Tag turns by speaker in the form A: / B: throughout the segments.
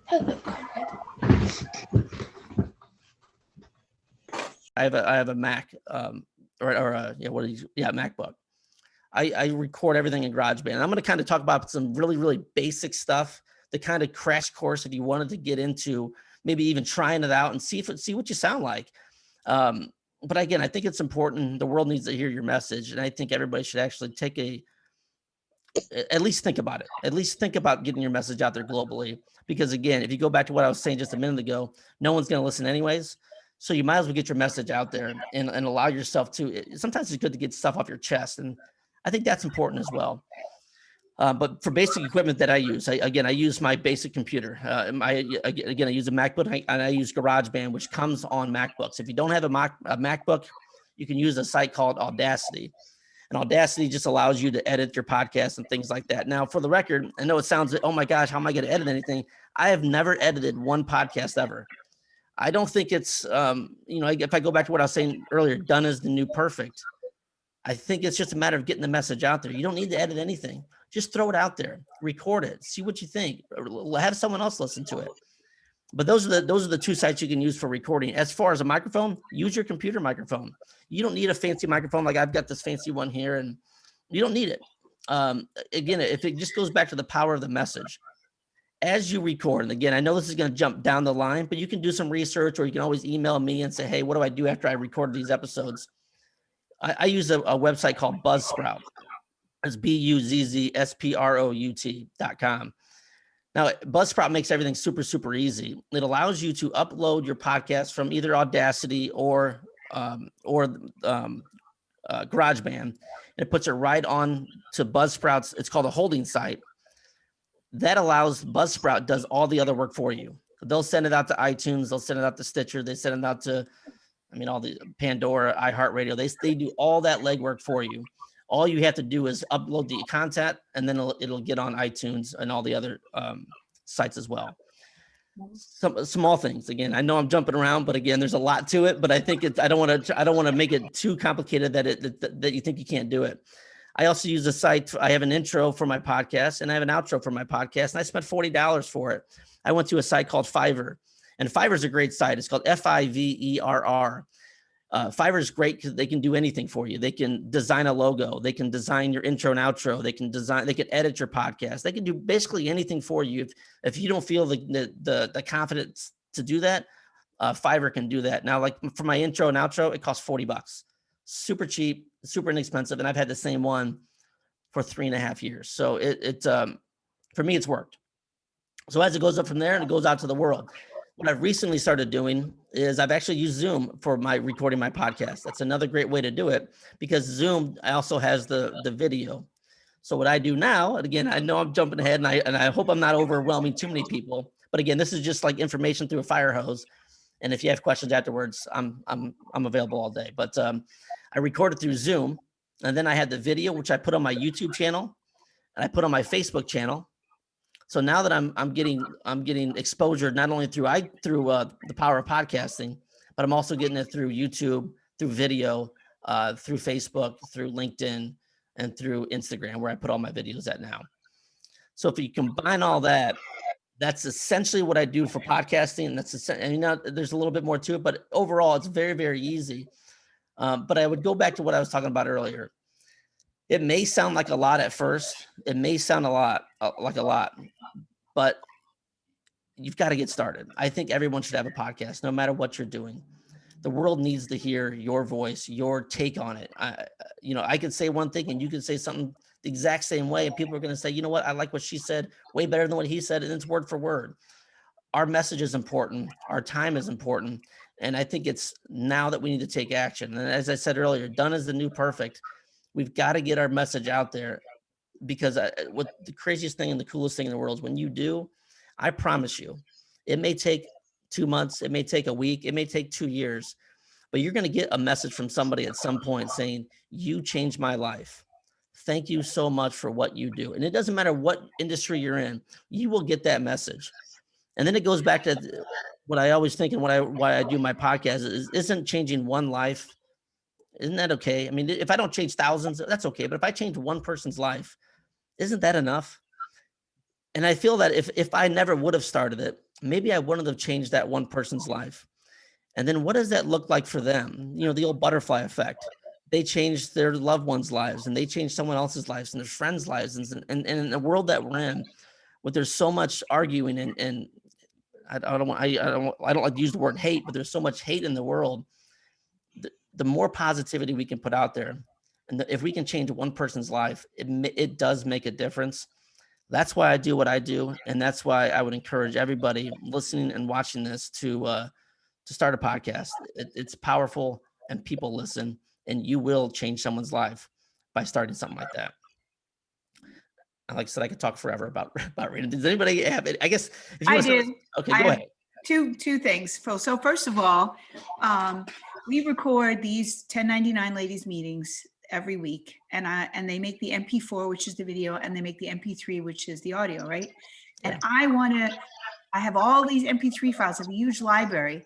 A: Hello, Conrad.
B: I have a Mac, MacBook. I record everything in GarageBand. And I'm going to kind of talk about some really, really basic stuff, the kind of crash course if you wanted to get into maybe even trying it out and see what you sound like. But again, I think it's important. The world needs to hear your message. And I think everybody should actually at least think about it. At least think about getting your message out there globally. Because again, if you go back to what I was saying just a minute ago, no one's going to listen anyways. So you might as well get your message out there and allow yourself to. Sometimes it's good to get stuff off your chest. And I think that's important as well. But for basic equipment that I use, I use my basic computer. I use a MacBook and I use GarageBand, which comes on MacBooks. If you don't have a MacBook, you can use a site called Audacity. And Audacity just allows you to edit your podcast and things like that. Now, for the record, I know it sounds, oh my gosh, how am I going to edit anything? I have never edited one podcast ever. I don't think it's, if I go back to what I was saying earlier, done is the new perfect. I think it's just a matter of getting the message out there. You don't need to edit anything. Just throw it out there, record it, see what you think, or have someone else listen to it. But those are the two sites you can use for recording. As far as a microphone, use your computer microphone. You don't need a fancy microphone like I've got this fancy one here, and you don't need it. Again, if it just goes back to the power of the message. As you record, and again, I know this is going to jump down the line, but you can do some research, or you can always email me and say, hey, what do I do after I record these episodes? I use a website called Buzzsprout. It's BUZZSPROUT.com. Now, Buzzsprout makes everything super, super easy. It allows you to upload your podcast from either Audacity or GarageBand. It puts it right on to Buzzsprout's. It's called a holding site. That allows Buzzsprout does all the other work for you. They'll send it out to iTunes. They'll send it out to Stitcher. They send it out to, all the Pandora, iHeartRadio. They do all that legwork for you. All you have to do is upload the content, and then it'll get on iTunes and all the other sites as well. Some small things. Again, I know I'm jumping around, but again, there's a lot to it. But I think I don't want to make it too complicated that you think you can't do it. I also use a site. I have an intro for my podcast, and I have an outro for my podcast, and I spent $40 for it. I went to a site called Fiverr, and Fiverr is a great site. It's called Fiverr. Fiverr is great because they can do anything for you. They can design a logo. They can design your intro and outro. They can edit your podcast. They can do basically anything for you. If you don't feel the confidence to do that, Fiverr can do that. Now, like for my intro and outro, it costs $40. Super cheap, super inexpensive. And I've had the same one for 3.5 years. So for me, it's worked. So as it goes up from there and it goes out to the world, what I've recently started doing is I've actually used Zoom for my recording my podcast. That's another great way to do it because Zoom also has the video. So what I do now, and again, I know I'm jumping ahead and I hope I'm not overwhelming too many people, but again, this is just like information through a fire hose. And if you have questions afterwards, I'm available all day. But I recorded through Zoom, and then I had the video, which I put on my YouTube channel, and I put on my Facebook channel. So now that I'm getting exposure not only through the power of podcasting, but I'm also getting it through YouTube, through video, through Facebook, through LinkedIn, and through Instagram, where I put all my videos at now. So if you combine all that, that's essentially what I do for podcasting. There's a little bit more to it, but overall, it's very, very easy. But I would go back to what I was talking about earlier. It may sound like a lot at first. It may sound like a lot, but you've got to get started. I think everyone should have a podcast, no matter what you're doing. The world needs to hear your voice, your take on it. I could say one thing and you could say something the exact same way, and people are going to say, you know what? I like what she said way better than what he said, and it's word for word. Our message is important. Our time is important. And I think it's now that we need to take action. And as I said earlier, done is the new perfect. We've got to get our message out there because what the craziest thing and the coolest thing in the world is when you do, I promise you, it may take 2 months, it may take a week, it may take 2 years, but you're going to get a message from somebody at some point saying, you changed my life. Thank you so much for what you do. And it doesn't matter what industry you're in, you will get that message. And then it goes back to what I always think and why I do my podcast isn't changing one life. Isn't that okay? I mean, if I don't change thousands, that's okay. But if I change one person's life, isn't that enough? And I feel that if I never would have started it, maybe I wanted to change that one person's life. And then what does that look like for them? You know, the old butterfly effect. They change their loved ones' lives, and they change someone else's lives and their friends' lives. And in the world that we're in, where there's so much arguing and I don't want I don't like to use the word hate, but there's so much hate in the world. The more positivity we can put out there, and if we can change one person's life, it does make a difference. That's why I do what I do, and that's why I would encourage everybody listening and watching this to start a podcast. It's powerful, and people listen, and you will change someone's life by starting something like that. Like I said, I could talk forever about reading. Does anybody have it? I guess if you
A: I
B: want to
A: do.
B: okay,
A: I
B: go
A: have
B: ahead.
A: two things, Phil. So first of all, we record these 1099 ladies meetings every week, and they make the MP4, which is the video, and they make the MP3, which is the audio, right? And
B: Yeah.
A: I have all these MP3 files, I have a huge library.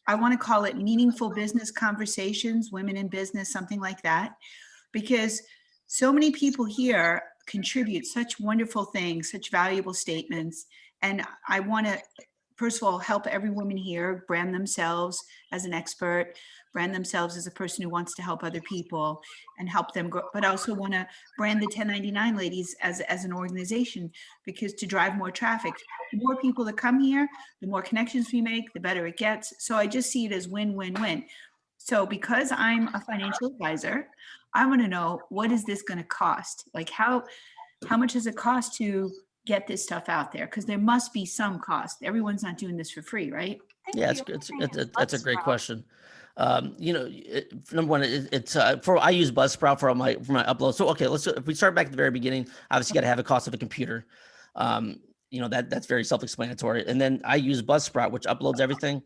A: I want to call it Meaningful Business Conversations, Women in Business, something like that, because so many people here contribute such wonderful things, such valuable statements. And I want to, first of all, help every woman here brand themselves as an expert, brand themselves as a person who wants to help other people and help them grow. But I also want to brand the 1099 ladies as an organization, because to drive more traffic, the more people that come here, the more connections we make, the better it gets. So I just see it as win-win-win. So because I'm a financial advisor, I want to know, what is this going to cost? Like how much does it cost to get this stuff out there? Because there must be some cost. Everyone's not doing this for free, right?
B: Yeah, that's a great question. You know, number one, it's for I use Buzzsprout for my upload. So okay, if we start back at the very beginning, obviously you got to have a cost of a computer. You know, that's very self-explanatory. And then I use Buzzsprout, which uploads everything.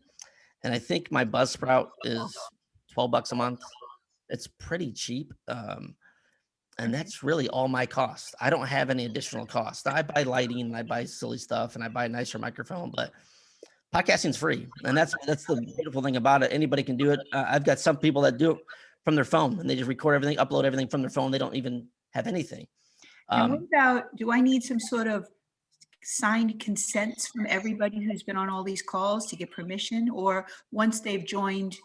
B: And I think my Buzzsprout is $12 a month. It's pretty cheap. And that's really all my cost. I don't have any additional cost. I buy lighting and I buy silly stuff and I buy a nicer microphone, but podcasting's free. And that's the beautiful thing about it. Anybody can do it. I've got some people that do it from their phone, and they just record everything, upload everything from their phone. They don't even have anything.
A: And what about, do I need some sort of signed consents from everybody who's been on all these calls to get permission? Or once they've joined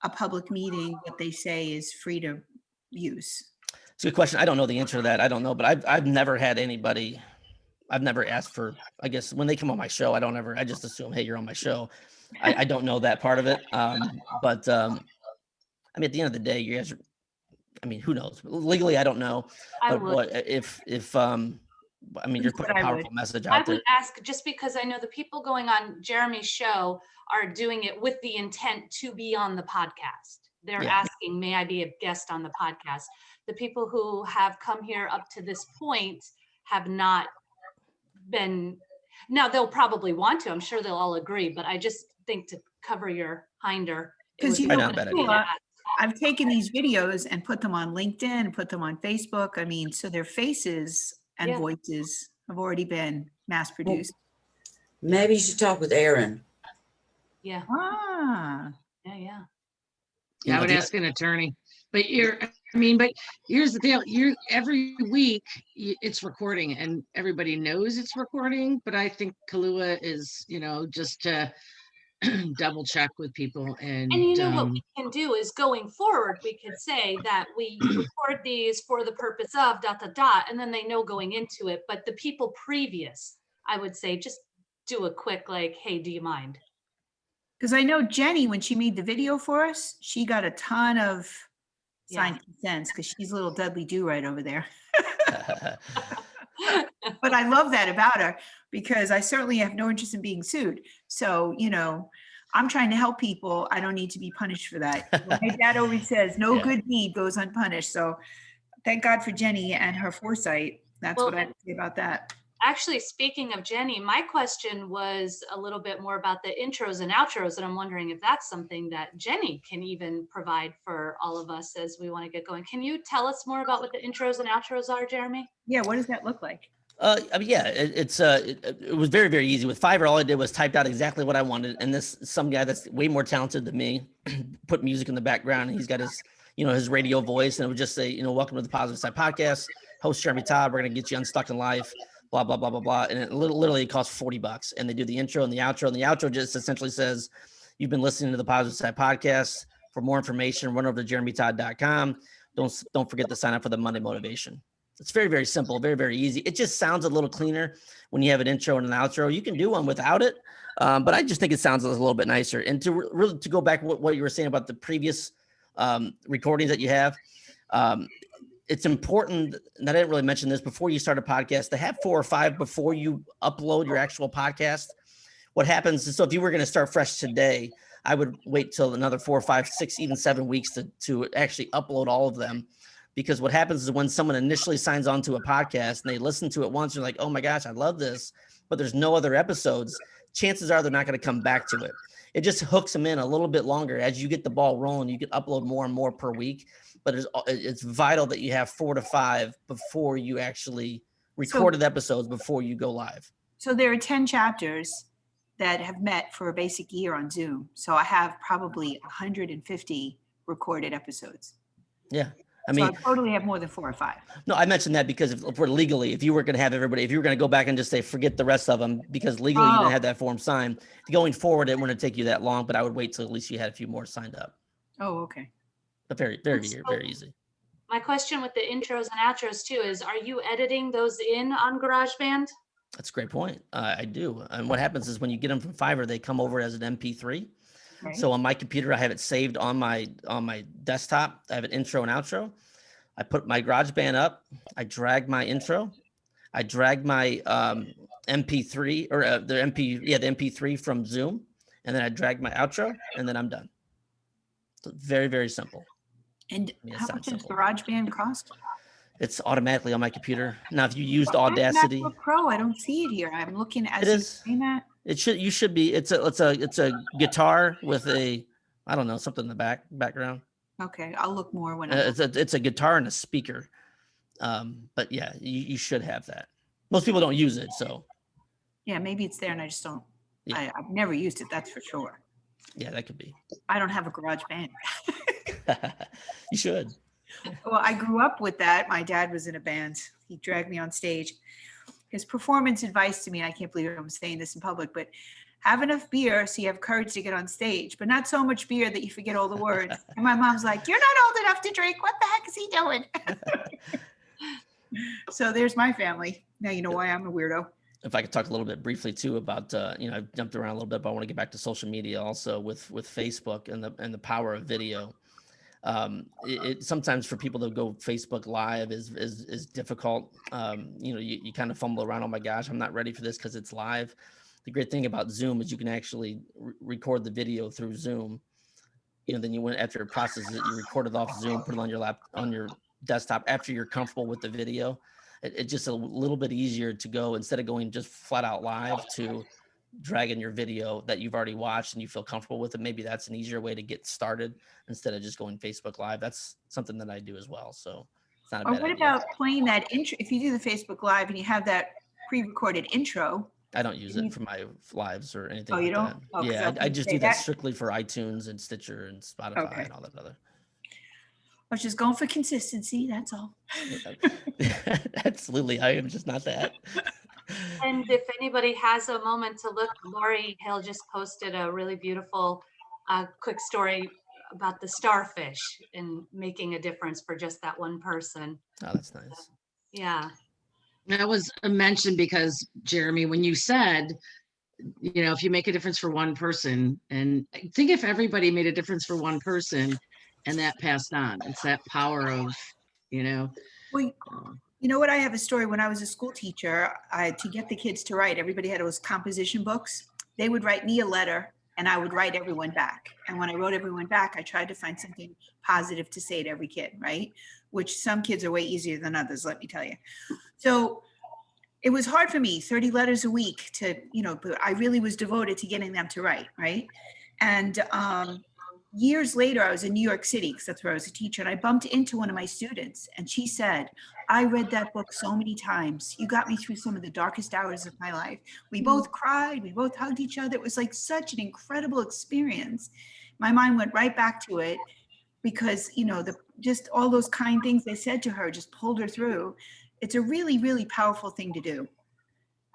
A: a public meeting, what they say is free to use?
B: It's a good question. I don't know the answer to that. I don't know, but I've never had anybody. I've never asked for, I guess when they come on my show, I just assume, hey, you're on my show. I don't know that part of it. But I mean, at the end of the day, you guys, I mean, who knows? Legally, I don't know. But what if I mean, you're putting a powerful message out there.
C: I would ask, just because I know the people going on Jeremy's show are doing it with the intent to be on the podcast. They're asking, may I be a guest on the podcast? The people who have come here up to this point have not been. Now they'll probably want to. I'm sure they'll all agree, but I just think to cover your hinder.
A: Because you know, I've taken these videos and put them on LinkedIn and put them on Facebook. I mean, so their faces and voices have already been mass produced.
D: Well, maybe you should talk with Aaron.
C: Yeah.
E: Yeah, I would ask an attorney. But but here's the deal. Every week it's recording and everybody knows it's recording. But I think Kahlua is, just to double check with people. And
C: what we can do is, going forward, we could say that we record these for the purpose of ... and then they know going into it. But the people previous, I would say, just do a quick hey, do you mind?
A: Because I know Jenny, when she made the video for us, she got a ton of signed consents, because she's a little Dudley Do right over there. But I love that about her, because I certainly have no interest in being sued. So, I'm trying to help people. I don't need to be punished for that. My dad always says, no good deed goes unpunished. So thank God for Jenny and her foresight. That's what I have to say about that.
C: Actually, speaking of Jenny, my question was a little bit more about the intros and outros, and I'm wondering if that's something that Jenny can even provide for all of us as we want to get going. Can you tell us more about what the intros and outros are, Jeremy?
A: Yeah, what does that look like?
B: I mean, it was very, very easy. With Fiverr, all I did was typed out exactly what I wanted, and some guy that's way more talented than me put music in the background, and he's got his his radio voice, and it would just say, welcome to the Positive Side Podcast, host Jeremy Todd. We're gonna get you unstuck in life. blah, blah, blah, blah, blah. And it literally costs $40. And they do the intro and the outro. And the outro just essentially says, you've been listening to the Positive Side Podcast. For more information, run over to jeremytodd.com. Don't forget to sign up for the Monday Motivation. It's very, very simple, very, very easy. It just sounds a little cleaner when you have an intro and an outro. You can do one without it, but I just think it sounds a little bit nicer. And to really to go back to what you were saying about the previous recordings that you have, it's important, and I didn't really mention this before you start a podcast, to have 4 or 5 before you upload your actual podcast. What happens is, so if you were going to start fresh today, I would wait till another 4 or 5, 6, even 7 weeks to actually upload all of them. Because what happens is when someone initially signs on to a podcast and they listen to it once, they're like, oh my gosh, I love this, but there's no other episodes. Chances are they're not going to come back to it. It just hooks them in a little bit longer. As you get the ball rolling, you can upload more and more per week, but it's vital that you have 4 to 5 before you actually recorded episodes before you go live.
A: So there are 10 chapters that have met for a basic year on Zoom. So I have probably 150 recorded episodes.
B: Yeah. I mean,
A: so I totally have more than 4 or 5.
B: No, I mentioned that because if we're legally, if you were going to have everybody, if you were going to go back and just say, forget the rest of them, because legally you didn't have that form signed, going forward, it wouldn't take you that long, but I would wait till at least you had a few more signed up.
A: Oh, okay.
B: But very, very, very easy.
C: My question with the intros and outros too is, are you editing those in on GarageBand?
B: That's a great point. I do. And what happens is when you get them from Fiverr, they come over as an MP3. Right. So on my computer, I have it saved on my desktop. I have an intro and outro. I put my GarageBand up. I drag my intro. I drag my MP3 or the MP3 from Zoom, and then I drag my outro, and then I'm done. So very, very simple.
A: And how much does GarageBand cost?
B: It's automatically on my computer. Now, if you used Audacity,
A: MacBook Pro, I don't see it here. I'm looking at
B: that. It should. You should be. It's a guitar with a, I don't know, something in the background.
A: Okay, I'll look more when
B: it's a guitar and a speaker. But yeah, you should have that. Most people don't use it, so.
A: Yeah, maybe it's there and I just don't. Yeah. I've never used it. That's for sure.
B: Yeah, that could be.
A: I don't have a GarageBand.
B: You should.
A: Well, I grew up with that. My dad was in a band. He dragged me on stage. His performance advice to me, I can't believe I'm saying this in public, but have enough beer so you have courage to get on stage, but not so much beer that you forget all the words. And my mom's like, you're not old enough to drink. What the heck is he doing? So there's my family. Now you know why I'm a weirdo.
B: If I could talk a little bit briefly too about, I've jumped around a little bit, but I want to get back to social media also with Facebook and the power of video. It sometimes for people to go Facebook Live is difficult. You kind of fumble around. Oh my gosh, I'm not ready for this because it's live. The great thing about Zoom is you can actually record the video through Zoom. Then you went after it processes it, you record it off Zoom, put it on your desktop after you're comfortable with the video. It's just a little bit easier to go instead of going just flat out live to dragging your video that you've already watched and you feel comfortable with it. Maybe that's an easier way to get started instead of just going Facebook Live. That's something that I do as well. So it's not a bad idea.
A: What about playing that intro? If you do the Facebook Live and you have that pre-recorded intro.
B: I don't use it for my lives or anything.
A: Oh, you don't?
B: That. Oh, yeah, I just do that strictly for iTunes and Stitcher and Spotify and all that other.
A: I was just going for consistency. That's all.
B: Absolutely. I am just not that.
C: And if anybody has a moment to look, Lori Hill just posted a really beautiful quick story about the starfish and making a difference for just that one person.
B: Oh, that's nice.
C: Yeah.
E: That was a mention because, Jeremy, when you said, if you make a difference for one person, and think if everybody made a difference for one person and that passed on, it's that power of,
A: Well, you know what? I have a story. When I was a school teacher, to get the kids to write, everybody had those composition books. They would write me a letter and I would write everyone back. And when I wrote everyone back, I tried to find something positive to say to every kid, right? Which some kids are way easier than others, let me tell you. So it was hard for me, 30 letters a week but I really was devoted to getting them to write, right? And years later, I was in New York City because that's where I was a teacher, and I bumped into one of my students, and she said, I read that book so many times. You got me through some of the darkest hours of my life. We both cried. We both hugged each other. It was like such an incredible experience. My mind went right back to it because, just all those kind things they said to her just pulled her through. It's a really, really powerful thing to do.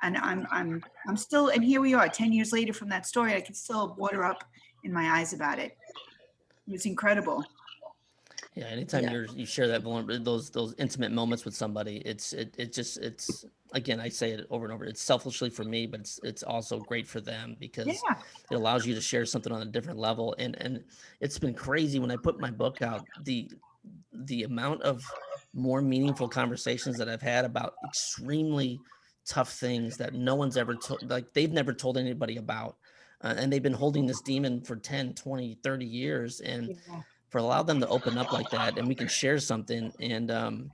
A: And I'm still, and here we are 10 years later from that story. I can still water up in my eyes about it. It was incredible.
B: Yeah, anytime you share that those intimate moments with somebody, it's again, I say it over and over. It's selfishly for me, but it's also great for them because
A: Yeah.
B: it allows you to share something on a different level. And it's been crazy when I put my book out, the amount of more meaningful conversations that I've had about extremely tough things that no one's ever told, like they've never told anybody about. And they've been holding this demon for 10, 20, 30 years. And
A: Yeah.
B: for allow them to open up like that and we can share something and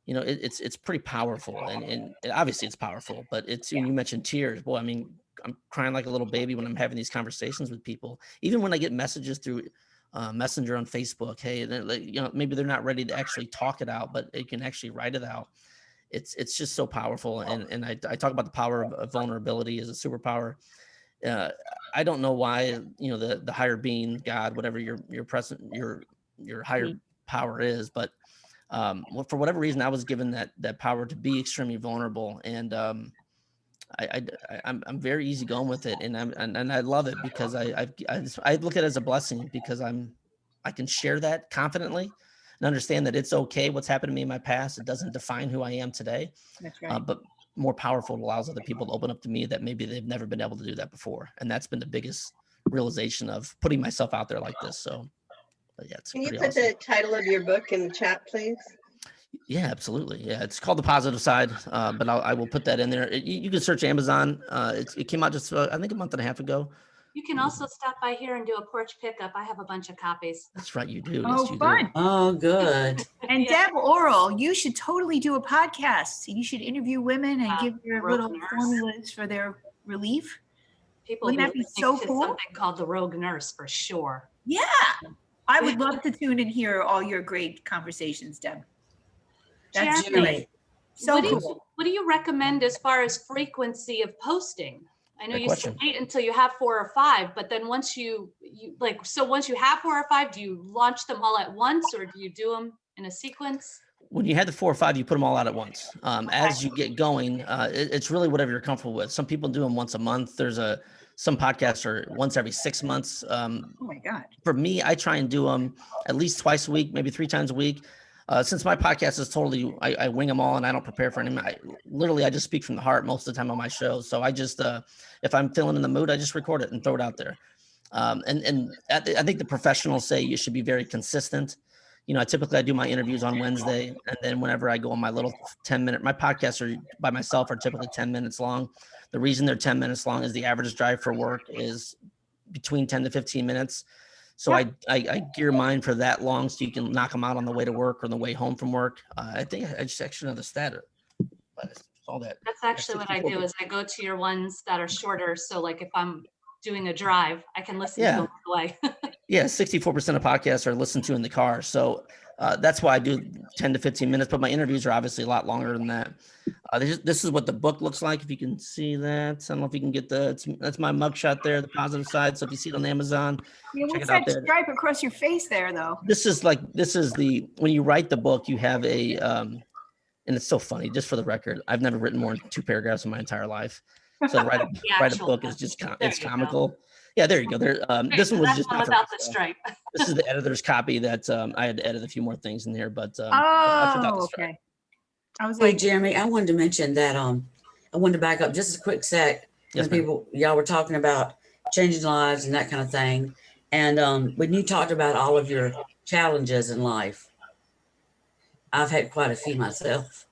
B: it's pretty powerful and obviously it's powerful, but it's when you mentioned tears, boy, I mean, I'm crying like a little baby when I'm having these conversations with people, even when I get messages through messenger on Facebook. Hey, maybe they're not ready to actually talk it out, but they can actually write it out. It's just so powerful. And I talk about the power of vulnerability as a superpower. uh, I don't know why, the higher being, God, whatever your present, your higher power is, but for whatever reason, I was given that power to be extremely vulnerable, and I'm very easygoing with it, and I love it because I look at it as a blessing because I can share that confidently and understand that it's okay what's happened to me in my past. It doesn't define who I am today.
A: That's right.
B: But more powerful, it allows other people to open up to me that maybe they've never been able to do that before. And that's been the biggest realization of putting myself out there like this. So, but yeah, it's
F: Can you
B: pretty
F: put
B: awesome.
F: the title of your book in the chat, please?
B: Yeah, absolutely. Yeah, it's called The Positive Side, but I will put that in there. You can search Amazon. It came out just I think a month and a half ago.
C: You can also stop by here and do a porch pickup. I have a bunch of copies.
B: That's right, you do.
A: Oh,
B: Yes, you
A: fun.
B: do.
D: Oh, good.
A: And
C: Yeah.
A: Deb Oral, you should totally do a podcast. You should interview women and give their
C: Rogue
A: little
C: Nurse.
A: formulas for their relief.
C: People
A: Wouldn't
C: be
A: that be
C: listening
A: so
C: to
A: cool?
C: something called the Rogue Nurse for sure.
A: Yeah. I would love to tune and hear all your great conversations, Deb. That's
C: Jeremy,
A: so
C: what
A: cool.
C: do you recommend as far as frequency of posting? I know
B: Great
C: you said
B: question.
C: wait until you have 4 or 5, but then once you once you have 4 or 5, do you launch them all at once or do you do them in a sequence?
B: When you had the 4 or 5, you put them all out at once. As you get going, it's really whatever you're comfortable with. Some people do them once a month. Some podcasts are once every 6 months.
A: Oh my God.
B: For me, I try and do them at least twice a week, maybe 3 times a week. Since my podcast is totally, I wing them all and I don't prepare for anything. I just speak from the heart most of the time on my show. So I just, if I'm feeling in the mood, I just record it and throw it out there. And I think the professionals say you should be very consistent. I typically do my interviews on Wednesday, and then whenever I go on my little 10-minute, my podcasts are by myself are typically 10 minutes long. The reason they're 10 minutes long is the average drive for work is between 10 to 15 minutes. So I gear mine for that long so you can knock them out on the way to work or on the way home from work. I think I just actually know the stat, but I saw that.
C: That's actually what I do is I go to your ones that are shorter. So like if I'm doing a drive, I can listen to them all the way.
B: Yeah, 64% of podcasts are listened to in the car. So that's why I do 10 to 15 minutes, but my interviews are obviously a lot longer than that. This is what the book looks like. If you can see that, I don't know if you can get that's my mugshot there, The Positive Side. So if you see it on Amazon,
A: Yeah,
B: check
A: what's
B: it out
A: that
B: there.
A: stripe across your face there, though?
B: This is when you write the book, you have and it's so funny, just for the record, I've never written more than 2 paragraphs in my entire life. So to write a book is just, it's comical. Yeah, there you go. There, this one was
C: That's
B: just
C: one
B: not for
C: without
B: me,
C: the
B: so.
C: stripe.
B: This is the editor's copy that I had to edit a few more things in here, but I forgot the stripe.
A: Okay. I was
D: Hey,
A: like,
D: Jeremy, I wanted to mention that I wanted to back up just a quick sec.
B: Yes,
D: When
B: ma'am.
D: y'all were talking about changing lives and that kind of thing. And when you talked about all of your challenges in life, I've had quite a few myself.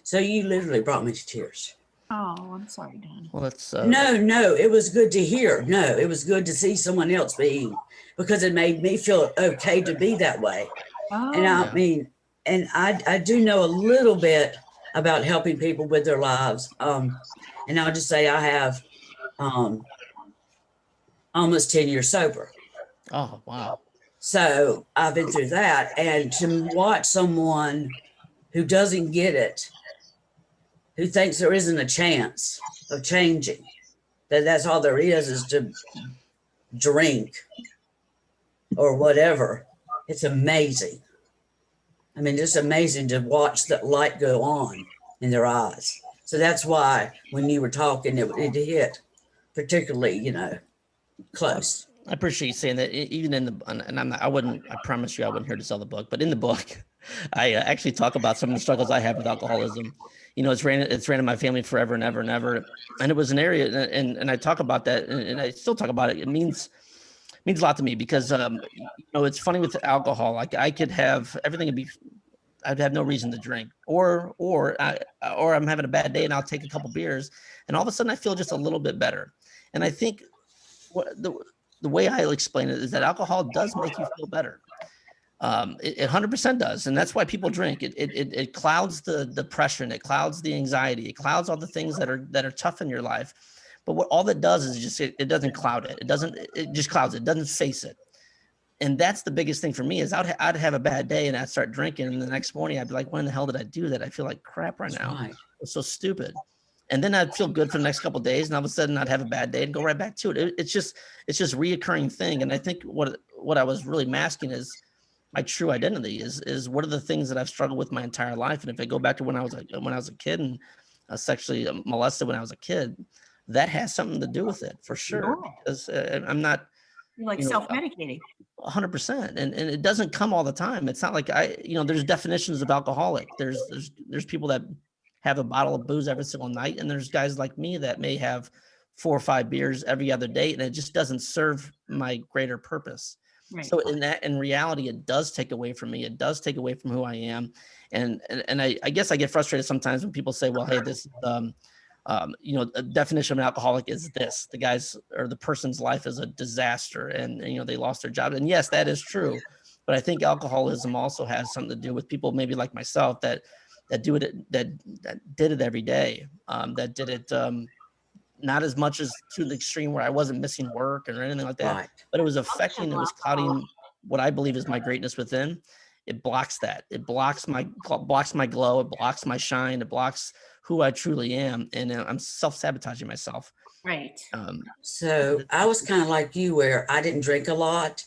D: So you literally brought me to tears.
A: oh, I'm sorry, Don.
B: Well, that's
D: No, it was good to hear. No, it was good to see someone else being, because it made me feel okay to be that way.
A: Oh,
D: And I mean, and I do know a little bit about helping people with their lives. And I'll just say I have almost 10 years sober.
B: Oh, wow.
D: So I've been through that. And to watch someone who doesn't get it, who thinks there isn't a chance of changing, that's all there is to drink or whatever. It's amazing. I mean, just amazing to watch that light go on in their eyes. So that's why when you were talking, it hit particularly, close.
B: I appreciate you saying that. Even in the, and I'm not, I promise you, I wouldn't here to sell the book, but in the book, I actually talk about some of the struggles I have with alcoholism. It's ran in my family forever and ever and ever. And it was an area, and I talk about that, and I still talk about it. It means a lot to me because, it's funny with alcohol. Like I could have everything would be, I'd have no reason to drink, or I'm having a bad day and I'll take a couple beers, and all of a sudden I feel just a little bit better. And I think what the way I'll explain it is that alcohol does make you feel better. It 100% does. And that's why people drink. It clouds the depression. It clouds the anxiety. It clouds all the things that are tough in your life. But what all that does is just, it doesn't cloud it. It just clouds it. It doesn't face it. And that's the biggest thing for me is I'd have a bad day and I'd start drinking. And the next morning I'd be like, when the hell did I do that? I feel like crap right now.
D: Right.
B: It's so stupid. And then I'd feel good for the next couple of days, and all of a sudden I'd have a bad day and go right back to it. It's just reoccurring thing. And I think what I was really masking is my true identity is what are the things that I've struggled with my entire life. And if I go back to when I was a kid and sexually molested when I was a kid, that has something to do with it for sure. Because I'm not,
A: You're like self-medicating.
B: 100%. And it doesn't come all the time. It's not like there's definitions of alcoholic. There's people that have a bottle of booze every single night. And there's guys like me that may have 4 or 5 beers every other day. And it just doesn't serve my greater purpose. Right. So in reality, it does take away from me. It does take away from who I am. And I guess I get frustrated sometimes when people say, well, hey, this, a definition of an alcoholic is this, the guy's or the person's life is a disaster and they lost their job. And yes, that is true. But I think alcoholism also has something to do with people maybe like myself that do it, that did it every day, that did it not as much as to the extreme where I wasn't missing work or anything like that, right. But it was affecting, it was clouding what I believe is my greatness within. It blocks that. It blocks my glow. It blocks my shine. It blocks who I truly am. And I'm self-sabotaging myself.
A: Right.
D: So I was kind of like you where I didn't drink a lot,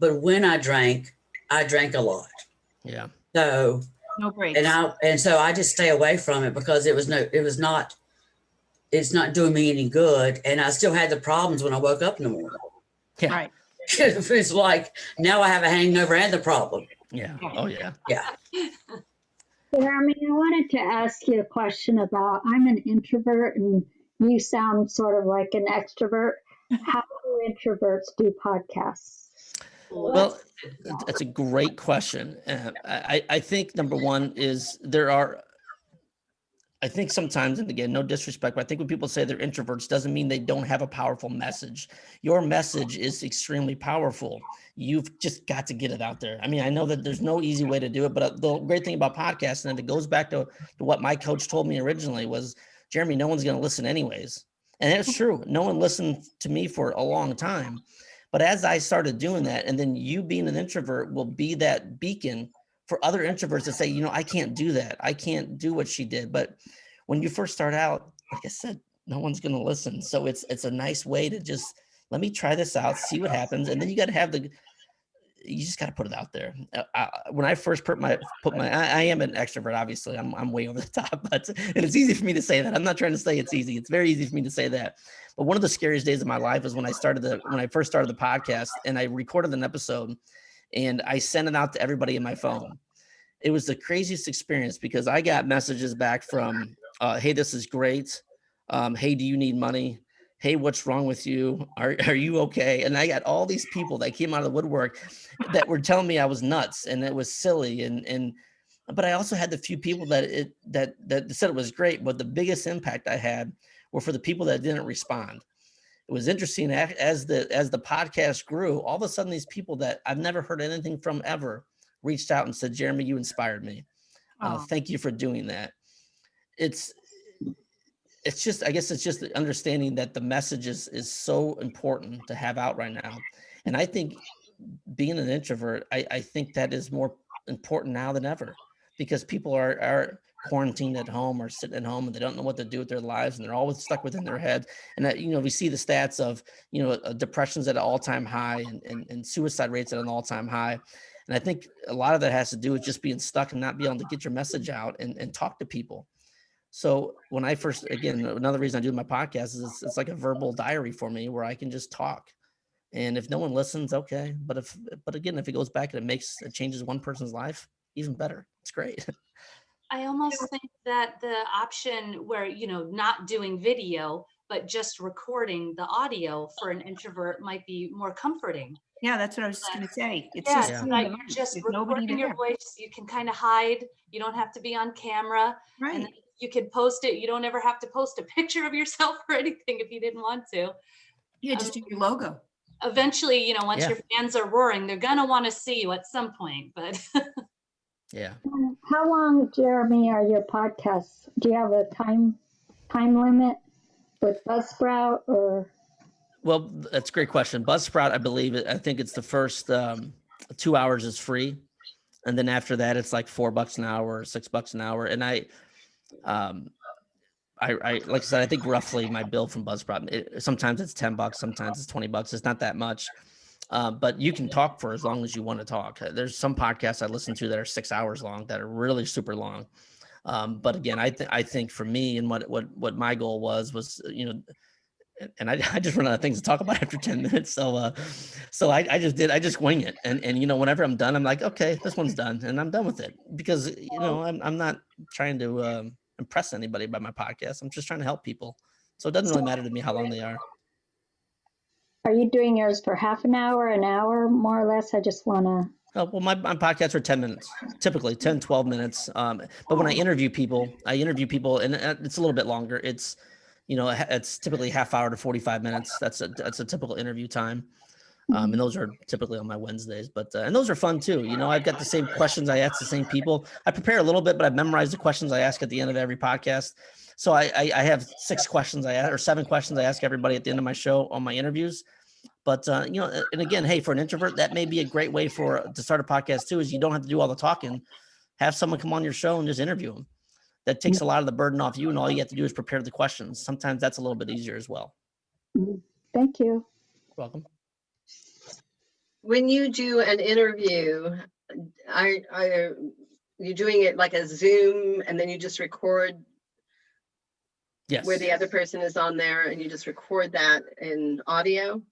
D: but when I drank a lot.
B: Yeah.
D: So
A: no breaks.
D: And so I just stay away from it because it's not doing me any good. And I still had the problems when I woke up in the morning.
B: Yeah.
A: Right.
D: It's like now I have a hangover and the problem.
B: Yeah. Oh yeah.
D: Yeah.
G: Jeremy, I wanted to ask you a question about, I'm an introvert and you sound sort of like an extrovert. How do introverts do podcasts?
B: Well, that's a great question. I think number one is I think sometimes, and again, no disrespect, but I think when people say they're introverts doesn't mean they don't have a powerful message. Your message is extremely powerful. You've just got to get it out there. I mean, I know that there's no easy way to do it, but the great thing about podcasting, and it goes back to what my coach told me originally was, Jeremy, no one's going to listen anyways. And that's true. No one listened to me for a long time. But as I started doing that, and then you being an introvert will be that beacon for other introverts to say, I can't do that. I can't do what she did. But when you first start out, like I said, no one's going to listen. So it's a nice way to just, let me try this out, see what happens. And then you got to you just got to put it out there. When I first I am an extrovert, obviously I'm way over the top, and it's easy for me to say that. I'm not trying to say it's easy. It's very easy for me to say that. But one of the scariest days of my life is when I first started the podcast and I recorded an episode and I sent it out to everybody in my phone. It was the craziest experience because I got messages back from, hey, this is great. Hey, do you need money? Hey, what's wrong with you? Are you okay? And I got all these people that came out of the woodwork that were telling me I was nuts and it was silly. But I also had the few people that said it was great. But the biggest impact I had were for the people that didn't respond. It was interesting as the podcast grew, all of a sudden these people that I've never heard anything from ever reached out and said, Jeremy, you inspired me. Thank you for doing that. It's just, I guess it's just the understanding that the message is so important to have out right now. And I think being an introvert, I think that is more important now than ever because people are quarantined at home or sitting at home and they don't know what to do with their lives and they're always stuck within their head. And that, we see the stats of, depression's at an all-time high and suicide rates at an all-time high. And I think a lot of that has to do with just being stuck and not being able to get your message out and talk to people. So when I first, again, another reason I do my podcast is it's like a verbal diary for me where I can just talk. And if no one listens, okay. But again, if it goes back and it changes one person's life, even better. It's great.
C: I almost think that the option where, not doing video, but just recording the audio for an introvert might be more comforting.
A: Yeah, that's what I was just gonna say. It's
C: Yeah,
A: just
C: so
A: you
C: that
A: and
C: you're
A: the
C: just
A: there's nobody
C: recording your
A: there.
C: voice. You can kind of hide. You don't have to be on camera. And
A: Right.
C: then you can post it. You don't ever have to post a picture of yourself or anything if you didn't want to.
A: Yeah, just do your logo.
C: Eventually, once
B: Yeah.
C: your fans are roaring, they're gonna want to see you at some point. But
B: Yeah.
G: How long, Jeremy, are your podcasts? Do you have a time limit with Buzzsprout or?
B: Well, that's a great question. Buzzsprout, I think it's the first 2 hours is free. And then after that, it's like $4 an hour or $6 an hour. And I like I said, I think roughly my bill from Buzzsprout, sometimes it's $10, sometimes it's $20. It's not that much. But you can talk for as long as you want to talk. There's some podcasts I listen to that are 6 hours long that are really super long. But again, I think for me and what my goal was, and I just run out of things to talk about after 10 minutes. So I just wing it. And whenever I'm done, I'm like, okay, this one's done and I'm done with it because, I'm not trying to impress anybody by my podcast. I'm just trying to help people. So it doesn't really matter to me how long they are.
G: Are you doing yours for half an hour, more or less? I just want to.
B: Oh, well, my podcasts are 10 minutes, typically 10, 12 minutes. But when I interview people and it's a little bit longer. It's, it's typically half hour to 45 minutes. That's a typical interview time. And those are typically on my Wednesdays, but, and those are fun too. I've got the same questions I ask the same people. I prepare a little bit, but I've memorized the questions I ask at the end of every podcast. So I have 6 questions or 7 questions I ask everybody at the end of my show on my interviews. But, and again, hey, for an introvert, that may be a great way to start a podcast too, is you don't have to do all the talking. Have someone come on your show and just interview them. That takes a lot of the burden off you, and all you have to do is prepare the questions. Sometimes that's a little bit easier as well.
G: Thank you.
B: You're welcome.
F: When you do an interview, are you doing it like a Zoom and then you just record
B: Yes.
F: where the other person is on there and you just record that in audio?